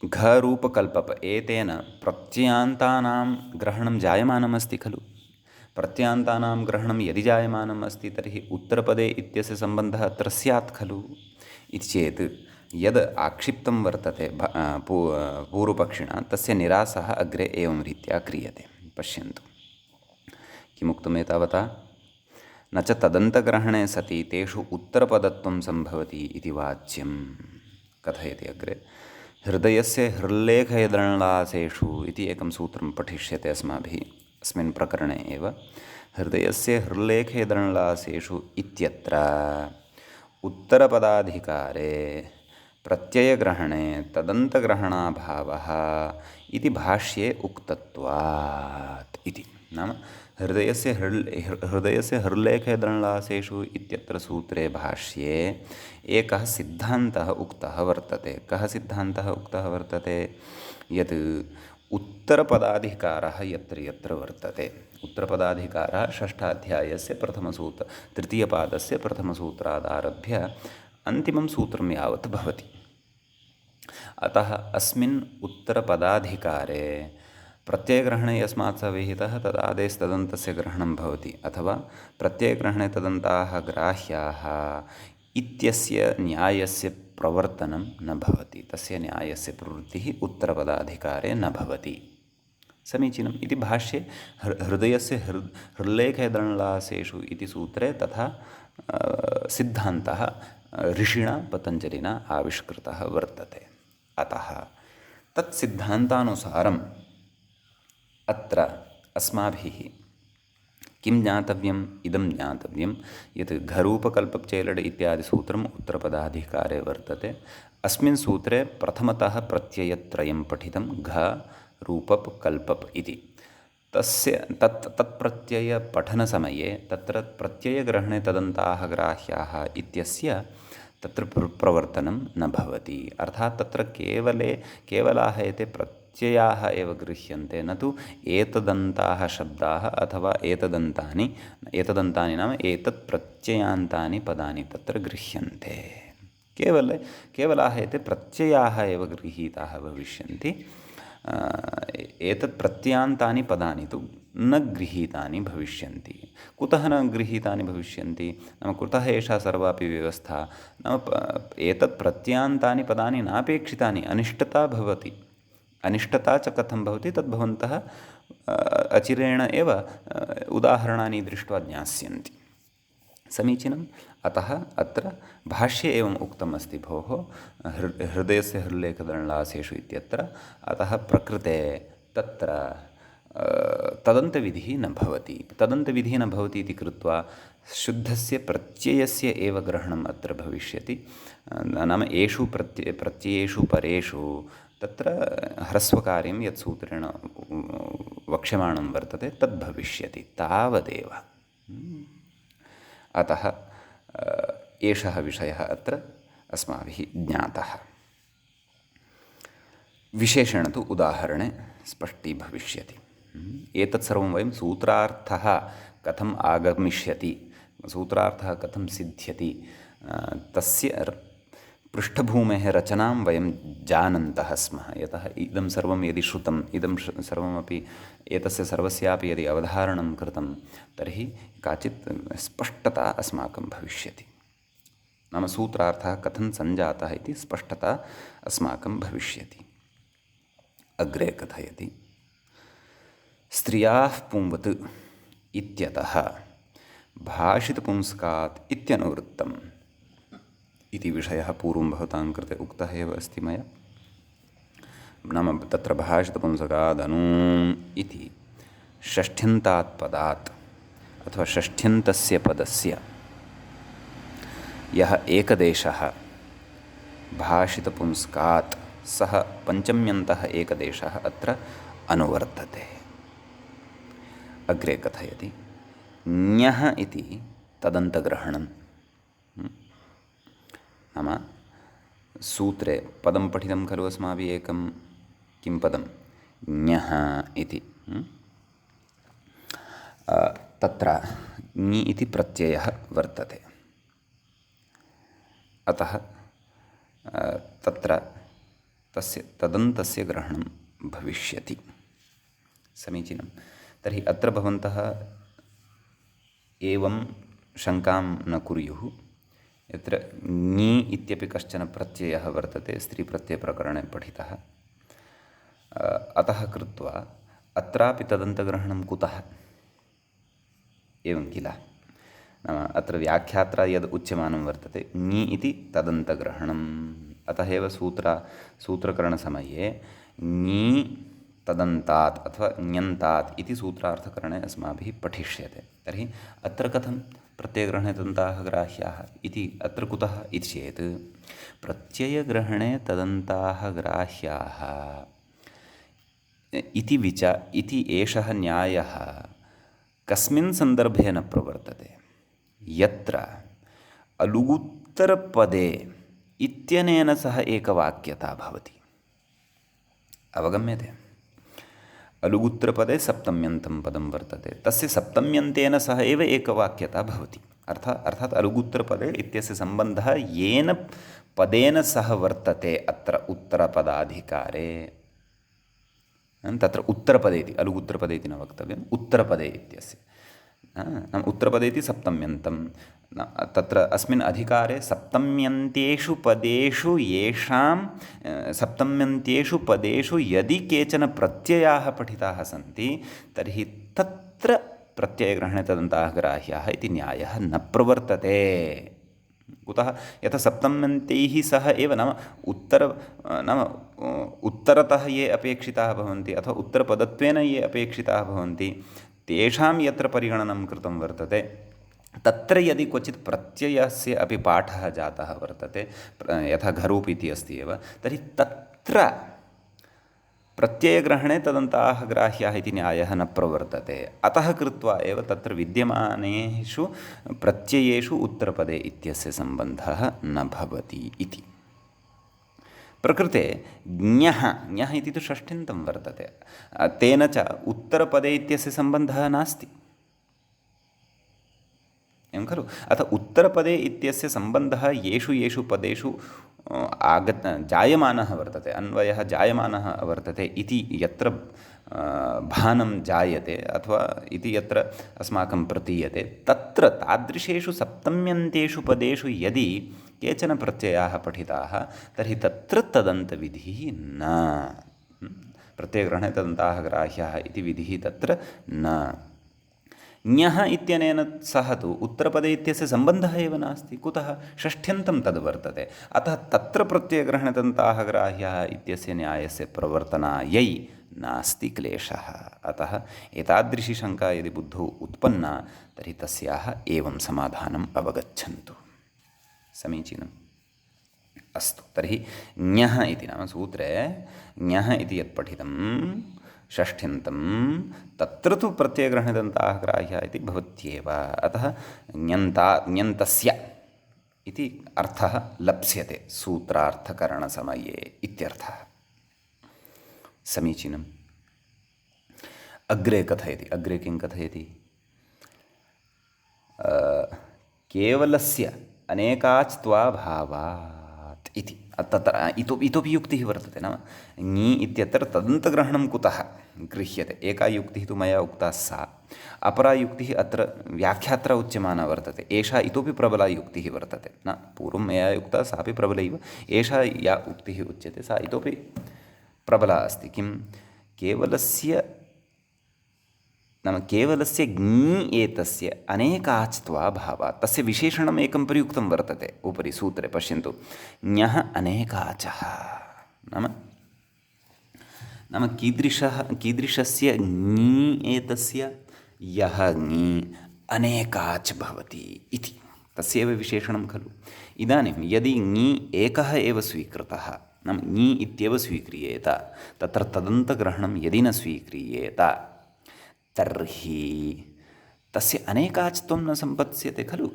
घरूपकल्पप् एतेन प्रत्ययान्तानां ग्रहणं जायमानमस्ति खलु। प्रत्ययान्तानां ग्रहणं यदि जायमानम् अस्ति तर्हि उत्तरपदे इत्यस्य सम्बन्धः अत्र स्यात् खलु। इति चेत् यद् आक्षिप्तं वर्तते पूर्वपक्षिणा तस्य निरासः अग्रे एवं रीत्या क्रियते। पश्यन्तु किमुक्तम् एतावता। न च तदन्तग्रहणे सति तेषु उत्तरपदत्वं सम्भवति इति वाच्यं। कथयति अग्रे, हृदयस्य हृल्लेखयदण्लासेषु इति एकं सूत्रं पठिष्यते अस्माभिः अस्मिन् प्रकरणे एव। हृदयस्य हृल्लेखयदण्लासेषु इत्यत्र उत्तरपदाधिकारे प्रत्ययग्रहणे तदन्तग्रहणाभावः इति भाष्ये उक्तत्वात् इति। नाम हृदयस्य हृल्लेखदण्डासेषु इत्यत्र सूत्रे भाष्ये एकः सिद्धान्तः उक्तः वर्तते। कः सिद्धान्तः उक्तः वर्तते? यत् उत्तरपदाधिकारः यत्र यत्र वर्तते, उत्तरपदाधिकारः षष्ठाध्यायस्य तृतीयपादस्य प्रथमसूत्रादारभ्य अन्तिमं सूत्रं यावत् भवति। अतः अस्मिन् उत्तरपदाधिकारे प्रत्ययग्रहणे यस्मात् स विहितः तदादेस्तदन्तस्य ग्रहणं भवति, अथवा प्रत्ययग्रहणे तदन्ताः ग्राह्याः इत्यस्य न्यायस्य प्रवर्तनं न भवति, तस्य न्यायस्य प्रवृत्तिः उत्तरपदाधिकारे न भवति। समीचीनम्। इति भाष्ये हृदयस्य हृल्लेखदण्डासेषु इति सूत्रे तथा सिद्धान्तः ऋषिणा पतञ्जलिना आविष्कृतः वर्तते। अतः तत्सिद्धान्तानुसारम् अत्र अस्माभिः किं ज्ञातव्यम्? इदं ज्ञातव्यं यत् घरूपकल्पप्चेलड इत्यादि सूत्रम् उत्तरपदाधिकारे वर्तते। अस्मिन् सूत्रे प्रथमतः प्रत्ययत्रयं पठितं, घ रूपप् कल्पप् इति। तत्प्रत्ययपठनसमये तत्र प्रत्ययग्रहणे तदन्ताः ग्राह्याः इत्यस्य तत्र प्रवर्तनं न भवति। अर्थात् तत्र केवलाः एते प्रत्ययाः एव गृह्यन्ते, न तु एतदन्ताः शब्दाः अथवा एतदन्तानि नाम एतत् प्रत्ययान्तानि पदानि तत्र गृह्यन्ते। केवलाः एते प्रत्ययाः एव गृहीताः भविष्यन्ति। एतत् प्रत्ययान्तानि पदानि तु न गृहीतानि भविष्यन्ति। कुतः न गृहीतानि भविष्यन्ति? नाम कुतः एषा सर्वापि व्यवस्था? नाम एतत् प्रत्ययान्तानि पदानि नापेक्षितानि, अनिष्टता भवति। अनिष्टता च कथं भवति तद् भवन्तः अचिरेण एव उदाहरणानि दृष्ट्वा ज्ञास्यन्ति। समीचीनम्। अतः अत्र भाष्ये एवम् उक्तम् अस्ति, भोः हृदयस्य हृल्लेखदण्डासेषु इत्यत्र। अतः प्रकृते तत्र तदन्तविधिः न भवति। तदन्तविधिः न भवति इति कृत्वा शुद्धस्य प्रत्ययस्य एव ग्रहणम् अत्र भविष्यति। नाम एषु प्रत्ययेषु परेषु तत्र ह्रस्वकार्यं यत् सूत्रेण वक्ष्यमाणं वर्तते तद् भविष्यति, तावदेव। अतः एषः विषयः अत्र अस्माभिः ज्ञातः। विशेषेण तु उदाहरणे स्पष्टीभविष्यति। एतत् सर्वं वयं सूत्रार्थः कथम् आगमिष्यति, सूत्रार्थः कथं सिद्ध्यति, तस्य पृष्ठभूमेः रचनां वयं जानन्तः स्मः। यतः इदं सर्वं यदि श्रुतम्, इदं सर्वमपि एतस्य सर्वस्यापि यदि अवधारणं कृतं तर्हि काचित् स्पष्टता अस्माकं भविष्यति। नाम सूत्रार्थः कथं सञ्जातः इति स्पष्टता अस्माकं भविष्यति। अग्रे कथयति, स्त्रियाः पुंवत् इत्यतः भाषितपुंस्कात् इत्यनुवृत्तम् इति विषयः पूर्वं भवतां कृते उक्तः एव अस्ति मया। नाम तत्र भाषितपुंसकादनु इति षष्ठ्यन्तात् पदात् अथवा षष्ठ्यन्तस्य पदस्य यः एकदेशः भाषितपुंस्कात् सः पञ्चम्यन्तः एकदेशः अत्र अनुवर्तते। अग्रे कथयति, ञः इति तदन्तग्रहणं। नाम सूत्रे पदं पठितं खलु अस्माभिः एकं, किं पदं? ञः इति। तत्र ञि इति प्रत्ययः वर्तते। अतः तत्र तस्य तदन्तस्य ग्रहणं भविष्यति। समीचीनं। तर्हि अत्र भवन्तः एवं शङ्कां न कुर्युः, यत्र ञि इत्यपि कश्चन प्रत्ययः वर्तते, स्त्रीप्रत्ययप्रकरणे पठितः। अतः कृत्वा अत्रापि तदन्तग्रहणं कुतः? एवं किल? नाम अत्र व्याख्यात्रा यद् उच्यमानं वर्तते ञि इति तदन्तग्रहणम्। अतः एव सूत्रकरणसमये ञि तदन्तात् अथवा ञन्तात् इति सूत्रार्थकरणे अस्माभिः पठिष्यते। तर्हि अत्र कथं प्रत्ययग्रहणे तदन्ताः ग्राह्याः इति अत्र कुतः इति चेत् प्रत्ययग्रहणे तदन्ताः ग्राह्याः इति एषः न्यायः कस्मिन् सन्दर्भे न प्रवर्तते, यत्र अलुगुत्तरपदे इत्यनेन सह एकवाक्यता भवति। अवगम्यते? अलुगुत्तरपदे सप्तम्यन्तं पदं वर्तते, तस्य सप्तम्यन्तेन सह एव एकवाक्यता भवति। अर्थात् अलुगुत्तरपदे इत्यस्य सम्बन्धः येन पदेन सह वर्तते अत्र उत्तरपदाधिकारे। तत्र उत्तरपदे इति अलुगुत्तरपदे इति न वक्तव्यम्, उत्तरपदे इत्यस्य नाम उत्तरपदे इति सप्तम्यन्तं तत्र अस्मिन् अधिकारे सप्तम्यन्त्येषु पदेषु यदि केचन प्रत्ययाः पठिताः सन्ति तर्हि तत्र प्रत्ययग्रहणे तदन्ताः ग्राह्याः इति न्यायः न प्रवर्तते। कुतः? यथा सप्तम्यन्तैः सह एव नाम उत्तरतः ये अपेक्षिताः भवन्ति अथवा उत्तरपदत्वेन ये अपेक्षिताः भवन्ति तेषां यत्र परिगणनं कृतं वर्तते तत्र यदि क्वचित् प्रत्ययस्य अपि पाठः जातः वर्तते, यथा घरूप् इति अस्ति एव, तर्हि तत्र प्रत्ययग्रहणे तदन्ताः ग्राह्याः इति न्यायः न प्रवर्तते। अतः कृत्वा एव तत्र विद्यमानेषु प्रत्ययेषु उत्तरपदे इत्यस्य सम्बन्धः न भवति इति। प्रकृते ज्ञः इति तु षष्ठ्यन्तं वर्तते, तेन च उत्तरपदे इत्यस्य सम्बन्धः नास्ति, एवं खलु? अथ उत्तरपदे इत्यस्य सम्बन्धः येषु पदेषु जायमानः वर्तते, अन्वयः जायमानः वर्तते इति यत्र भानं जायते अथवा इति यत्र अस्माकं प्रतीयते, तत्र तादृशेषु सप्तम्यन्तेषु पदेषु यदि केचन प्रत्ययाः पठिताः तर्हि तत्र तदन्तविधिः न, प्रत्ययग्रहणे तदन्ताः ग्राह्याः इति विधिः तत्र न। ज्ञः इत्यनेन सह तु उत्तरपदे इत्यस्य सम्बन्धः एव नास्ति। कुतः? षष्ठ्यन्तं तद् वर्तते। अतः तत्र प्रत्ययग्रहणे तदन्ताः ग्राह्याः इत्यस्य न्यायस्य प्रवर्तनायै नास्ति क्लेशः। अतः एतादृशी शङ्का यदि बुद्धौ उत्पन्ना तर्हि तस्याः एवं समाधानम् अवगच्छन्तु। समीचीनम्। अस्तु, तर्हि ज्ञः इति नाम सूत्रे ज्ञः इति यत् पठितं षष्ठ्यन्तं तत्र तु प्रत्ययग्रहणे तदन्ताः ग्राह्याः इति भवत्येव। अतः ञन्तस्य इति अर्थः लप्स्यते सूत्रार्थकरणसमये इत्यर्थः। समीचीनम्। अग्रे किं कथयति? केवलस्य अनेकाच्त्वाभावात् इति। तत्र इतोपि युक्तिः वर्तते, नाम ङी इत्यत्र तदन्तग्रहणं कुतः गृह्यते? एका युक्तिः तु मया उक्ता सा, अपरा युक्तिः अत्र व्याख्यात्रा उच्यमाना वर्तते, एषा इतोपि प्रबला युक्तिः वर्तते। न, पूर्वं मया उक्ता सापि प्रबलैव, एषा या उक्तिः उच्यते सा इतोपि प्रबला अस्ति। किं? केवलस्य ङी एतस्य अनेकाच्त्वाभावात्, तस्य विशेषणम् एकं प्रयुक्तं वर्तते उपरि सूत्रे, पश्यन्तु। ञः अनेकाचः नाम कीदृशस्य ङी एतस्य यः ङी अनेकाच् भवति इति, तस्यैव विशेषणं खलु। इदानीं यदि ङी एकः एव स्वीकृतः, नाम ङी इत्येव स्वीक्रियेत, तत्र तदन्तग्रहणं यदि न स्वीक्रियेत तर्हि तस्य अनेकाच्त्वं न सम्पत्स्यते खलु।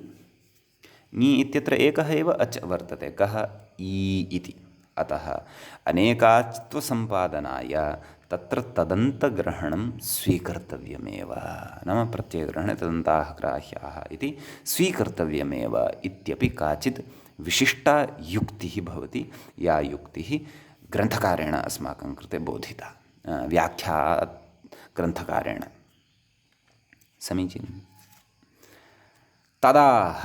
ङी इत्यत्र एकः एव अच् वर्तते, कः? ई इति। अतः अनेकाच्त्वसम्पादनाय तत्र तदन्तग्रहणं स्वीकर्तव्यमेव, नाम प्रत्ययग्रहणे तदन्ताः ग्राह्याः इति स्वीकर्तव्यमेव इत्यपि काचित् विशिष्टा युक्तिः भवति, या युक्तिः ग्रन्थकारेण अस्माकं कृते बोधिता, व्याख्याग्रन्थकारेण। समीचीनं। तदाह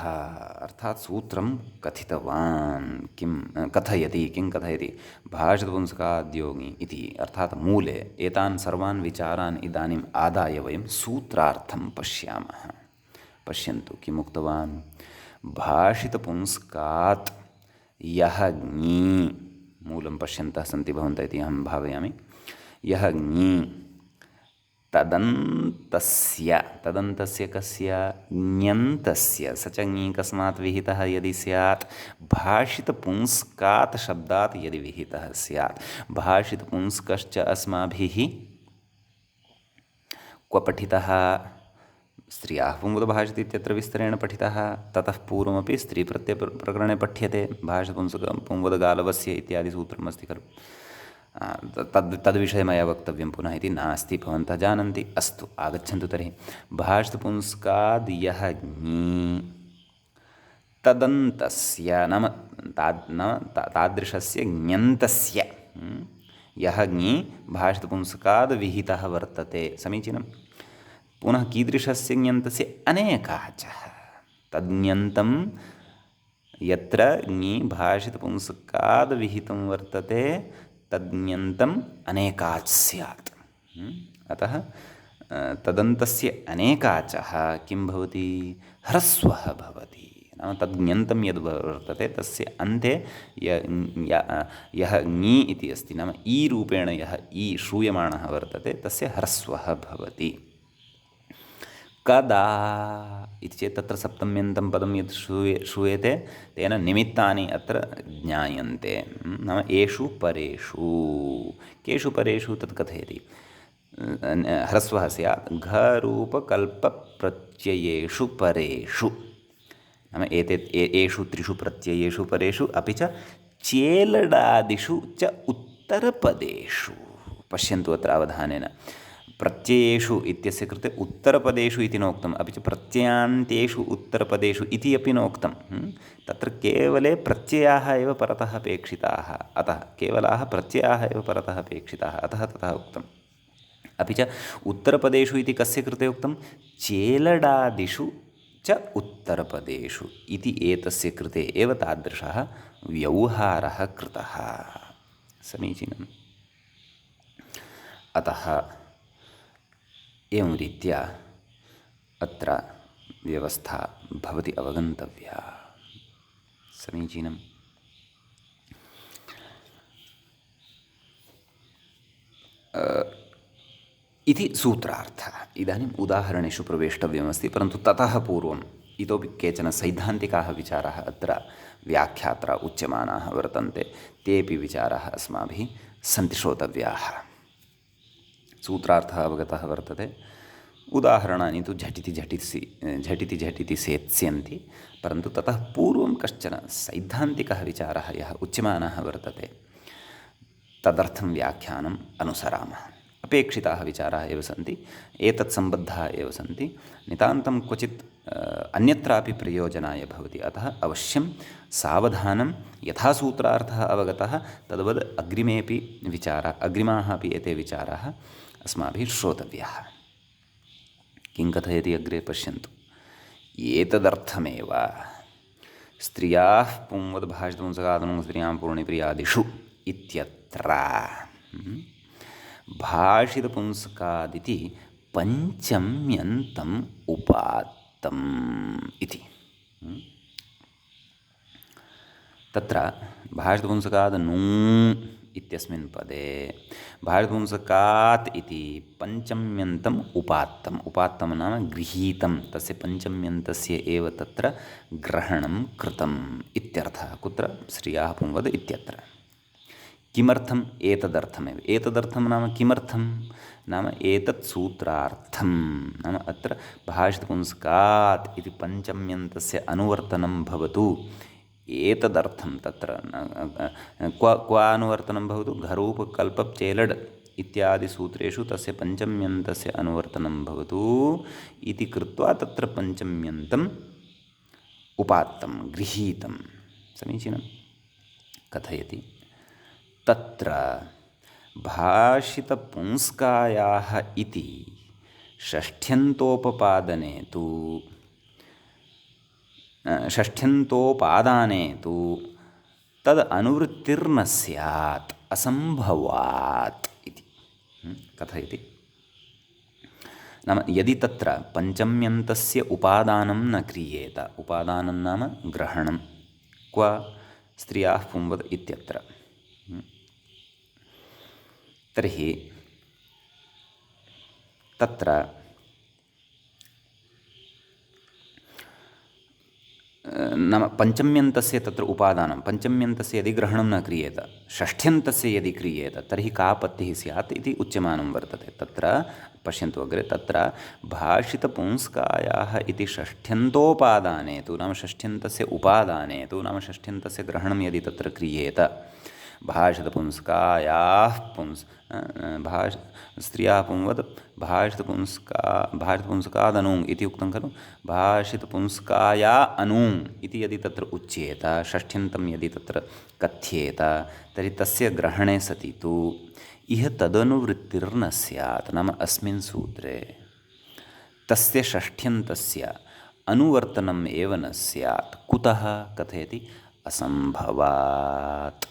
अर्थात् सूत्रं कथितवान्, किं कथयति भाषतपुंसकाद्योगी इति, अर्थात् मूले एतान् सर्वान् विचारान् इदानीम् आदाय वयं सूत्रार्थं पश्यामः। पश्यन्तु किम् उक्तवान्? भाषितपुंस्कात् यः ङी, मूलं पश्यन्तः सन्ति भवन्तः इति अहं भावयामि, यः ङी तदन्तस्य तदन्तस्य कस्य ञन्तस्य स च ङी कस्मात् विहितः यदि स्यात् भाषितपुंस्कात् शब्दात् यदि विहितः स्यात् भाषितपुंस्कश्च अस्माभिः क्व पठितः स्त्रियाः पुंवद्भाषित इत्यत्र विस्तरेण पठितः ततः पूर्वमपि स्त्रीप्रत्ययप्रकरणे पठ्यते पुंवद्गालवस्य इत्यादि सूत्रमस्ति खलु तद्विषये मया वक्तव्यं पुनः इति नास्ति भवन्तः जानन्ति अस्तु आगच्छन्तु तर्हि भाषितपुंस्काद् यः ङी तदन्तस्य नाम तादृशस्य ञन्तस्य यः ङी भाषितपुंस्काद् विहितः वर्तते समीचीनं पुनः कीदृशस्य ञन्तस्य अनेकाचः तद्ञन्तं यत्र ङी भाषितपुंस्काद् विहितं वर्तते तद्ञन्तम् अनेकाच् स्यात् अतः तदन्तस्य अनेकाचः किं भवति ह्रस्वः भवति नाम तद्ञन्तं यद् वर्तते तस्य अन्ते यः ङी इति अस्ति नाम ई रूपेण यः ई श्रूयमाणः वर्तते तस्य ह्रस्वः भवति कदा इति चेत् तत्र सप्तम्यन्तं पदं यत् श्रूयते तेन निमित्तानि अत्र ज्ञायन्ते नाम एषु परेषु केषु परेषु तत् कथयति ह्रस्वः स्यात् घरूपकल्पप्रत्ययेषु परेषु नाम एषु त्रिषु प्रत्ययेषु परेषु अपि च चेलडादिषु च उत्तरपदेषु पश्यन्तु अत्र अवधानेन प्रत्ययेषु इत्यस्य कृते उत्तरपदेषु इति नोक्तम् अपि च प्रत्ययान्तेषु उत्तरपदेषु इति अपि नोक्तं तत्र केवले प्रत्ययाः एव परतः अपेक्षिताः अतः केवलाः प्रत्ययाः एव परतः अपेक्षिताः अतः तथा उक्तम् अपि च उत्तरपदेषु इति कस्य कृते उक्तं चेलडादिषु च उत्तरपदेषु इति एतस्य कृते एव तादृशः व्यवहारः कृतः समीचीनम् अतः एवं रीत्या अत्र व्यवस्था भवति अवगन्तव्या समीचीनम् इति सूत्रार्थः इदानीम् उदाहरणेषु प्रवेष्टव्यमस्ति परन्तु ततः पूर्वम् इतोपि केचन सैद्धान्तिकाः विचाराः अत्र व्याख्यात्रा उच्यमानाः वर्तन्ते तेऽपि विचाराः अस्माभिः सन्ति श्रोतव्याः सूत्रार्थः अवगतः वर्तते उदाहरणानि तु झटिति सेत्स्यन्ति परन्तु ततः पूर्वं कश्चन सैद्धान्तिकः विचारः यः उच्यमानः वर्तते तदर्थं व्याख्यानम् अनुसरामः अपेक्षिताः विचाराः एव सन्ति एतत् सम्बद्धाः एव सन्ति नितान्तं क्वचित् अन्यत्रापि प्रयोजनाय भवति अतः अवश्यं सावधानं यथा सूत्रार्थः अवगतः तद्वद् अग्रिमाः अपि एते विचाराः अस्माभिः श्रोतव्याः किं कथयति अग्रे पश्यन्तु एतदर्थमेव स्त्रियाः पुंवद्भाषितपुंसकादनं स्त्रियां पूर्णिप्रियादिषु इत्यत्र भाषितपुंसकादिति पञ्चम्यन्तम् उपात्तम् इति तत्र भाषितपुंसकाद् नु इत्यस्मिन् पदे भाषितपुंसकात् इति पञ्चम्यन्तम् उपात्तं नाम गृहीतं तस्य पञ्चम्यन्तस्य एव तत्र ग्रहणं कृतम् इत्यर्थः कुत्र श्रियाः पुंवद् इत्यत्र किमर्थम् एतदर्थमेव एतदर्थं नाम किमर्थं नाम एतत् सूत्रार्थं नाम अत्र भाषितपुंसकात् इति पञ्चम्यन्तस्य अनुवर्तनं भवतु एतदर्थं तत्र क्व अनुवर्तनं भवतु घरूपकल्पप् चेलड् इत्यादि सूत्रेषु तस्य पञ्चम्यन्तस्य अनुवर्तनं भवतु इति कृत्वा तत्र पञ्चम्यन्तम् उपात्तं गृहीतं समीचीनं कथयति तत्र भाषितपुंस्कायाः इति षष्ठ्यन्तोपपादने षष्ठ्यन्तोपादाने तु तद् अनुवृत्तिर्न स्यात् असम्भवात् इति कथयति नाम यदि तत्र पञ्चम्यन्तस्य उपादानं न क्रियेत उपादानं नाम ग्रहणं क्व स्त्रियाः पुंवद् इत्यत्र तर्हि तत्र नाम पञ्चम्यन्तस्य तत्र उपादानं पञ्चम्यन्तस्य यदि ग्रहणं न क्रियेत षष्ठ्यन्तस्य यदि क्रियेत तर्हि का आपत्तिः स्यात् इति उच्यमानं वर्तते। तत्र पश्यन्तु अग्रे तत्र भाषितपुंस्कायाः इति षष्ठ्यन्तोपादाने तु नाम षष्ठ्यन्तस्य उपादाने तु नाम षष्ठ्यन्तस्य ग्रहणं यदि तत्र क्रियेत भाषितपुंस्कायाः स्त्रियाः पुंवद् भाषितपुंस्कादनुङ् इति उक्तं खलु भाषितपुंस्काया अनुङ् इति यदि तत्र उच्येत षष्ठ्यन्तं यदि तत्र कथ्येत तर्हि तस्य ग्रहणे सति तु इह तदनुवृत्तिर्न स्यात् नाम अस्मिन् सूत्रे तस्य षष्ठ्यन्तस्य अनुवर्तनम् एव न स्यात्। कुतः कथयति असम्भवात्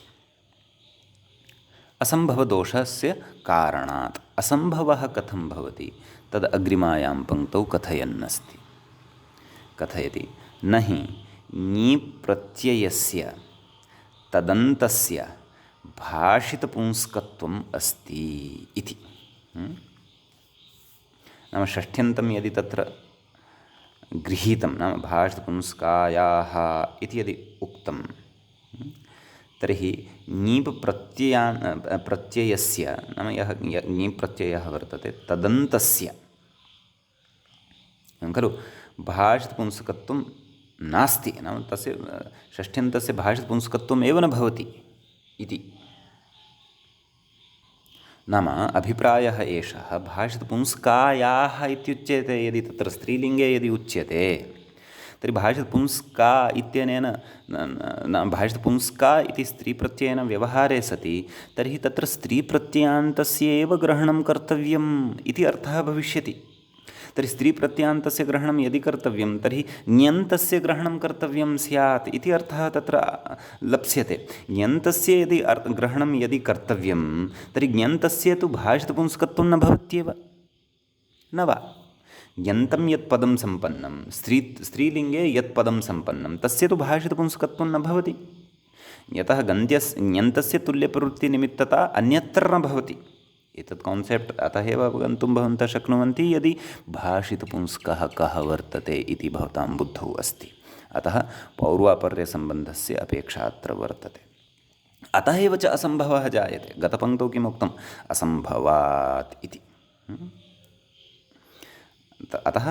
असम्भवदोषस्य कारणात्। असम्भवः कथं भवति तद् अग्रिमायां पङ्क्तौ कथयन्नस्ति। कथयति न हि ङीप्रत्ययस्य तदन्तस्य भाषितपुंस्कत्वम् अस्ति इति। नाम षष्ठ्यन्तं यदि तत्र गृहीतं नाम भाषितपुंस्कायाः इति यदि उक्तं तर्हि ङीप् प्रत्ययस्य नाम यः ङीप् प्रत्ययः वर्तते तदन्तस्य खलु भाषितपुंस्कत्वं नास्ति नाम तस्य षष्ठ्यन्तस्य भाषितपुंस्कत्वम् एव न भवति इति। नाम अभिप्रायः एषः भाषितपुंस्कायाः इत्युच्यते यदि तत्र स्त्रीलिङ्गे यदि उच्यते तर्हि भाषितपुंस्का इत्यनेन भाषितपुंस्का इति स्त्रीप्रत्ययेन व्यवहारे सति तर्हि तत्र स्त्रीप्रत्ययान्तस्य एव ग्रहणं कर्तव्यम् इति अर्थः भविष्यति। तर्हि स्त्रीप्रत्ययान्तस्य ग्रहणं यदि कर्तव्यं तर्हि ञन्तस्य ग्रहणं कर्तव्यं स्यात् इति अर्थः तत्र लप्स्यते। ञन्तस्य यदि ग्रहणं यदि कर्तव्यं तर्हि ञन्तस्य तु भाषितपुंस्कत्वं न भवत्येव न वा। यन्तं यत् पदं सम्पन्नं स्त्रीलिङ्गे यत् पदं सम्पन्नं तस्य तु भाषितपुंस्कत्वं न भवति। यतः ञन्तस्य तुल्यप्रवृत्तिनिमित्तता अन्यत्र न भवति। एतत् कान्सेप्ट् अतः एव अवगन्तुं भवन्तः शक्नुवन्ति यदि भाषितपुंस्कः कः वर्तते इति भवतां बुद्धौ अस्ति। अतः पौर्वापर्यसम्बन्धस्य अपेक्षा अत्र वर्तते। अतः एव च असम्भवः जायते। गतपङ्क्तौ किमुक्तम् असम्भवात् इति। अतः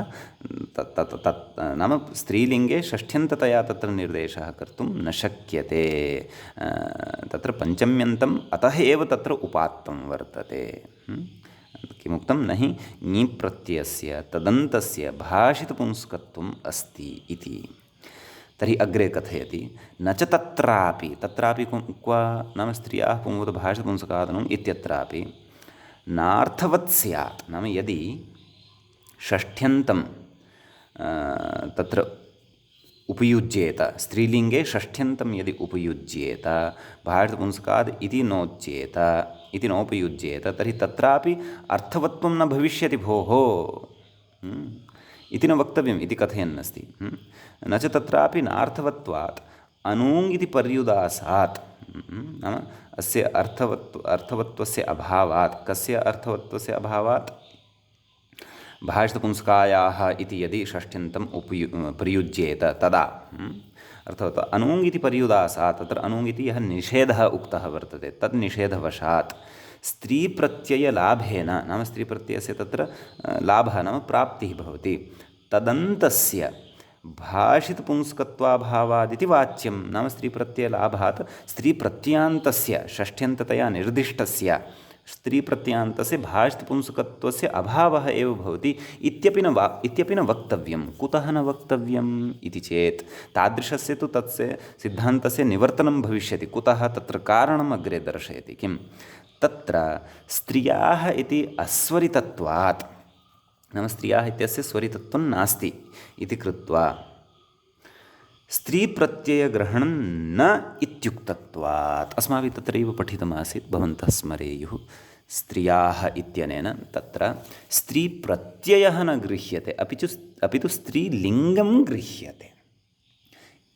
तत् नाम स्त्रीलिङ्गे षष्ठ्यन्ततया तत्र निर्देशः कर्तुं न शक्यते। तत्र पञ्चम्यन्तम् अतः एव तत्र उपात्तं वर्तते। किमुक्तं न हि ङीप् प्रत्ययस्य तदन्तस्य भाषितपुंस्कत्वम् अस्ति इति। तर्हि अग्रे कथयति न च तत्रापि क्व नाम स्त्रियाः पुंवद् भाषितपुंस्कादनुम् इत्यत्रापि नार्थवत् स्यात्। नाम यदि षष्ठ्यन्तं तत्र उपयुज्येत स्त्रीलिङ्गे षष्ठ्यन्तं यदि उपयुज्येत भाषितपुंस्काद् इति नोपयुज्येत तर्हि तत्रापि अर्थवत्वं न भविष्यति भोः इति न वक्तव्यम् इति कथयन्नस्ति। न च तत्रापि नार्थवत्वात् अनूङ् इति पर्युदासात् नाम अस्य अर्थवत्वस्य अभावात्। कस्य अर्थवत्वस्य अभावात्? भाषितपुंस्कायाः इति यदि षष्ठ्यन्तं प्रयुज्येत तदा अर्थवत् अनूङ् इति पर्युदासात्। तत्र अनूङ् इति यः निषेधः उक्तः वर्तते तद् निषेधवशात् स्त्रीप्रत्ययलाभेन नाम स्त्रीप्रत्ययस्य तत्र लाभः नाम प्राप्तिः भवति। तदन्तस्य भाषितपुंस्कत्वाभावादिति वाच्यं नाम स्त्रीप्रत्ययलाभात् स्त्रीप्रत्ययान्तस्य षष्ठ्यन्ततया निर्दिष्टस्य स्त्रीप्रत्ययान्तस्य भाषितपुंस्कत्वस्य अभावः एव भवति इत्यपि न वक्तव्यं। कुतः न वक्तव्यम् इति चेत् तादृशस्य तु तस्य सिद्धान्तस्य निवर्तनं भविष्यति। कुतः तत्र कारणम् अग्रे दर्शयति। किं तत्र स्त्रियाः इति अस्वरितत्वात् नाम स्त्रियाः इत्यस्य स्वरितत्वं नास्ति इति कृत्वा स्त्रीप्रत्ययग्रहणं न इत्युक्तत्वात् अस्माभिः तत्रैव पठितमासीत् भवन्तः स्मरेयुः। स्त्रियाः इत्यनेन तत्र स्त्रीप्रत्ययः न गृह्यते अपि तु स्त्रीलिङ्गं गृह्यते।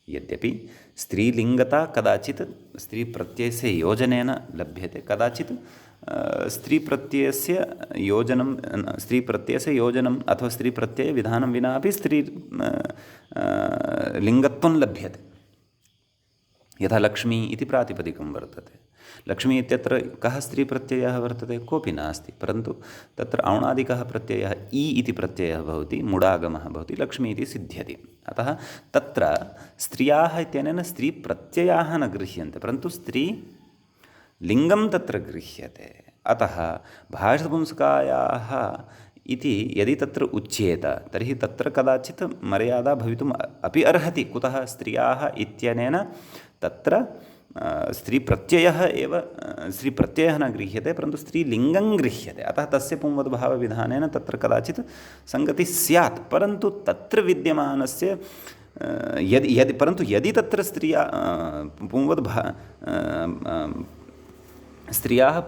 यद्यपि स्त्रीलिङ्गता कदाचित् स्त्रीप्रत्ययस्य योजनेन लभ्यते कदाचित् स्त्रीप्रत्ययस्य योजनं स्त्रीप्रत्ययस्य योजनम् अथवा स्त्रीप्रत्ययविधानं विना अपि लिङ्गत्वं लभ्यते। यथा लक्ष्मी इति प्रातिपदिकं वर्तते। लक्ष्मी इत्यत्र कः स्त्रीप्रत्ययः वर्तते? कोऽपि नास्ति, परन्तु तत्र औणादिकः प्रत्ययः इ इति प्रत्ययः भवति, मुडागमः भवति, लक्ष्मी इति सिद्ध्यति। अतः तत्र स्त्रियाः इत्यनेन स्त्रीप्रत्ययाः न गृह्यन्ते, परन्तु स्त्रीलिङ्गं तत्र गृह्यते। अतः भाषपुंसकायाः इति यदि तत्र उच्येत तर्हि तत्र कदाचित् मर्यादा भवितुम् अपि अर्हति। कुतः? स्त्रियाः इत्यनेन तत्र स्त्रीप्रत्ययः न गृह्यते, परन्तु स्त्रीलिङ्गं गृह्यते। अतः तस्य पुंवद्भावविधानेन तत्र कदाचित् सङ्गतिः स्यात्, परन्तु तत्र विद्यमानस्य यदि तत्र स्त्रियाः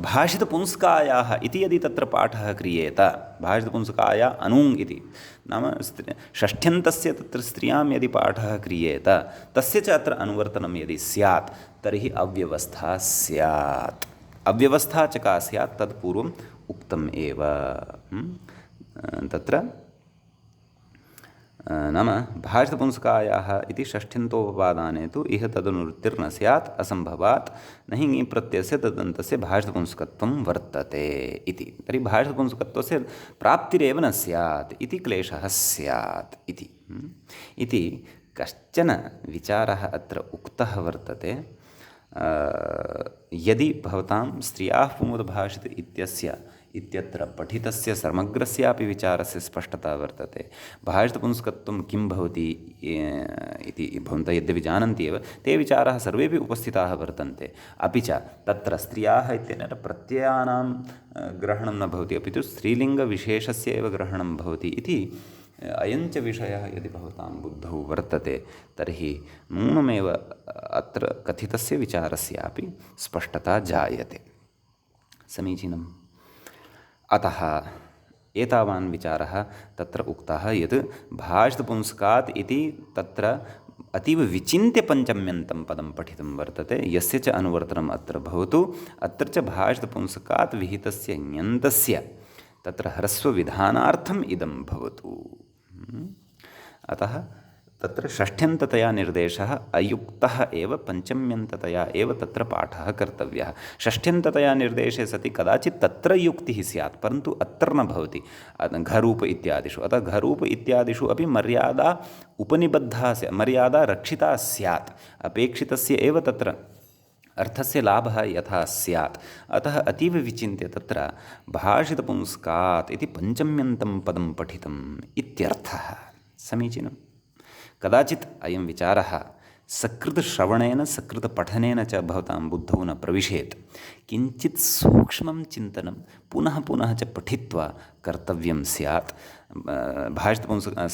भाषितपुंस्कायाः इति यदि तत्र पाठः क्रियेत, भाषितपुंस्काया अनूङ् इति नाम षष्ठ्यन्तस्य तत्र स्त्रियां यदि पाठः क्रियेत, तस्य च अत्र अनुवर्तनं यदि स्यात् तर्हि अव्यवस्था स्यात्। अव्यवस्था च का स्यात्? तत्पूर्वम् उक्तम् एव। तत्र नाम भाषितपुंस्कायाः इति षष्ठ्यन्तोपपादाने तु इह तदनुवृत्तिर्न स्यात् असम्भवात् न हि ङि प्रत्ययस्य तदन्तस्य भाषितपुंस्कत्वं वर्तते इति। तर्हि भाषितपुंस्कत्वस्य प्राप्तिरेव न स्यात् इति क्लेशः स्यात् इति कश्चन विचारः अत्र उक्तः वर्तते। यदि भवतां स्त्रियाः पुंवद्भाषित इत्यत्र पठितस्य समग्रस्यापि विचारस्य स्पष्टता वर्तते। भाषितपुंस्कत्वं किं भवति इति भवन्तः यद्यपि जानन्ति एव, ते विचाराः सर्वेपि उपस्थिताः वर्तन्ते। अपि च तत्र स्त्रियाः इत्यनेन प्रत्ययानां ग्रहणं न भवति, अपि तु स्त्रीलिङ्गविशेषस्य एव ग्रहणं भवति इति अयञ्च विषयः यदि भवतां बुद्धौ वर्तते तर्हि नूनमेव अत्र कथितस्य विचारस्यापि स्पष्टता जायते। समीचीनम्। अतः एतावान् विचारः तत्र उक्तः यत् भाषितपुंस्कात् इति तत्र अतीव विचिन्त्य पञ्चम्यन्तं पदं पठितं वर्तते, यस्य च अनुवर्तनम् अत्र भवतु। अत्र च भाषितपुंस्कात् विहितस्य ञन्तस्य तत्र ह्रस्वविधानार्थम् इदं भवतु। अतः तत्र षष्ठ्यन्ततया निर्देशः अयुक्तः एव, पञ्चम्यन्ततया एव तत्र पाठः कर्तव्यः। षष्ठ्यन्ततया निर्देशे सति कदाचित् तत्र युक्तिः स्यात्, परन्तु अत्र न भवति घरूप इत्यादिषु। अतः घरूप इत्यादिषु अपि मर्यादा उपनिबद्धा स्यात्, मर्यादा रक्षिता स्यात्, अपेक्षितस्य एव तत्र अर्थस्य लाभः यथा स्यात्। अतः अतीव विचिन्त्य तत्र भाषितपुंस्कात् इति पञ्चम्यन्तं पदं पठितम् इत्यर्थः। समीचीनम्। कदाचित् अयं विचारः सकृतश्रवणेन सकृतपठनेन च भवतां बुद्धौ न प्रविशेत्। किञ्चित् सूक्ष्मं चिन्तनं पुनः पुनः च पठित्वा कर्तव्यं स्यात्।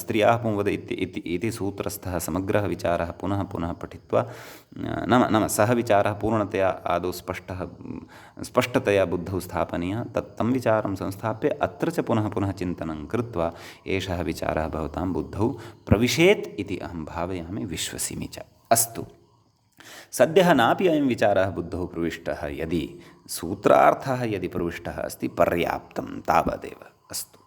स्त्रियाः पुंवद इति सूत्रस्थः समग्रः विचारः पुनः पुनः पठित्वा नाम सः विचारः पूर्णतया आदौ स्पष्टतया बुद्धौ स्थापनीयः। तं विचारं संस्थाप्य अत्र च पुनः पुनः चिन्तनं कृत्वा एषः विचारः भवतां बुद्धौ प्रविशेत् इति अहं भावयामि, विश्वसिमि च। अस्तु, सद्यः नापि अयं विचारः बुद्धौ प्रविष्टः, यदि सूत्रार्थः यदि प्रविष्टः अस्ति पर्याप्तं, तावदेव। अस्तु,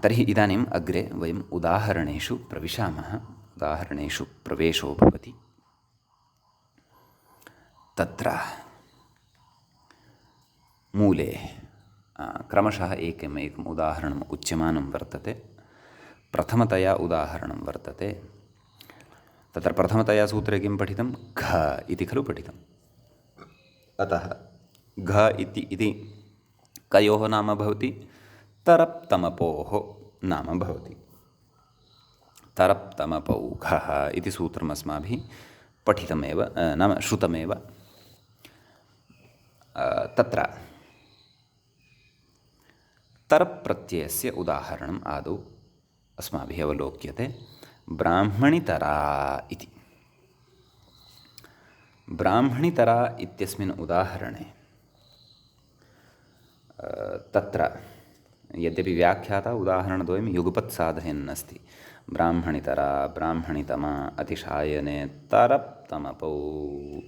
तर्हि इदानीम् अग्रे वयम् उदाहरणेषु प्रविशामः। उदाहरणेषु प्रवेशो भवति। तत्र मूले क्रमशः एकमेकम् उदाहरणम् उच्यमानं वर्तते। प्रथमतया उदाहरणं वर्तते। तत्र प्रथमतया सूत्रे किं पठितं? घ इति खलु पठितम्। अतः घ इति कयोः नाम भवति? तरप्तमपोः नाम भवति। तरप्तमपौघः इति सूत्रम् अस्माभिः पठितमेव, नाम श्रुतमेव। तत्र तरप्रत्ययस्य उदाहरणम् आदौ अस्माभिः अवलोक्यते। ब्राह्मणितरा इति। ब्राह्मणितरा इत्यस्मिन् उदाहरणे तत्र यद्यपि व्याख्याता उदाहरणद्वयं युगपत् साधयन् अस्ति, ब्राह्मणितरा ब्राह्मणितमा अतिशायने तरप्तमपौ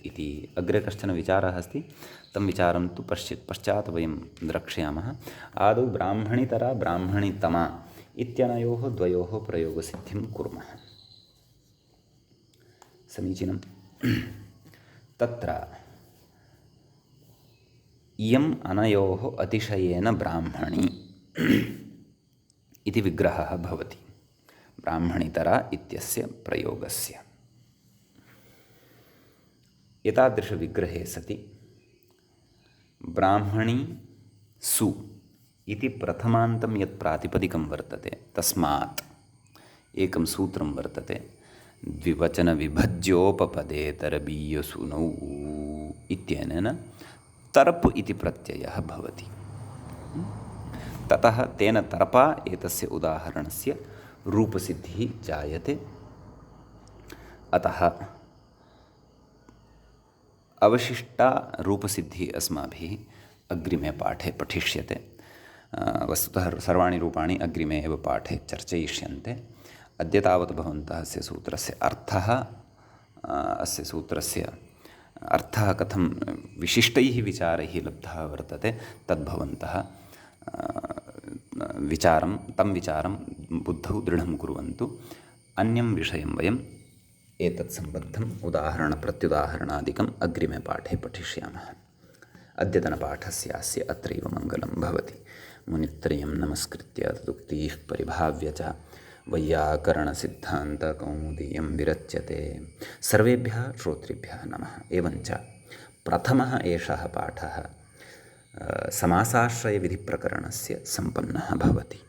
इति अग्रे कश्चन विचारः अस्ति। तं विचारं तु पश्चात् वयं द्रक्ष्यामः। आदौ ब्राह्मणितरा ब्राह्मणितमा इत्यनयोः द्वयोः प्रयोगसिद्धिं कुर्मः। समीचीनं। तत्र इयम् अनयोः अतिशयेन ब्राह्मणी इति विग्रहः भवति ब्राह्मणितरा इत्यस्य प्रयोगस्य। एतादृशविग्रहे सति ब्राह्मणी सु इति प्रथमान्तं यत् प्रातिपदिकं वर्तते तस्मात् एकं सूत्रं वर्तते। द्विवचनविभज्योपपदे तरबीयसूनौ इत्यनेन तर्प् इति प्रत्ययः भवति। ततः तेन तर्पा एतस्य उदाहरणस्य रूपसिद्धिः जायते। अतः अवशिष्टा रूपसिद्धिः अस्माभिः अग्रिमे पाठे पठिष्यते। वस्तुतः सर्वाणि रूपाणि अग्रिमे एव पाठे चर्चयिष्यन्ते। अद्य तावत् भवन्तः अस्य सूत्रस्य अर्थः अस्य सूत्रस्य अर्थः कथं विशिष्टैः विचारैः लब्धः वर्तते तद्भवन्तः तं विचारं बुद्धौ दृढं कुर्वन्तु। अन्यं विषयं वयम् एतत् सम्बद्धम् उदाहरणप्रत्युदाहरणादिकम् अग्रिमे पाठे पठिष्यामः। अद्यतनपाठस्यास्य अत्रैव मङ्गलं भवति। मुनित्रयं नमस्कृत्य तदुक्तीः परिभाव्य च वैयाकरणसिद्धान्तकौमुदीयं विरच्यते। सर्वेभ्यः श्रोतृभ्यः नमः। एवञ्च प्रथमः एषः पाठः समासाश्रयविधिप्रकरणस्य सम्पन्नः भवति।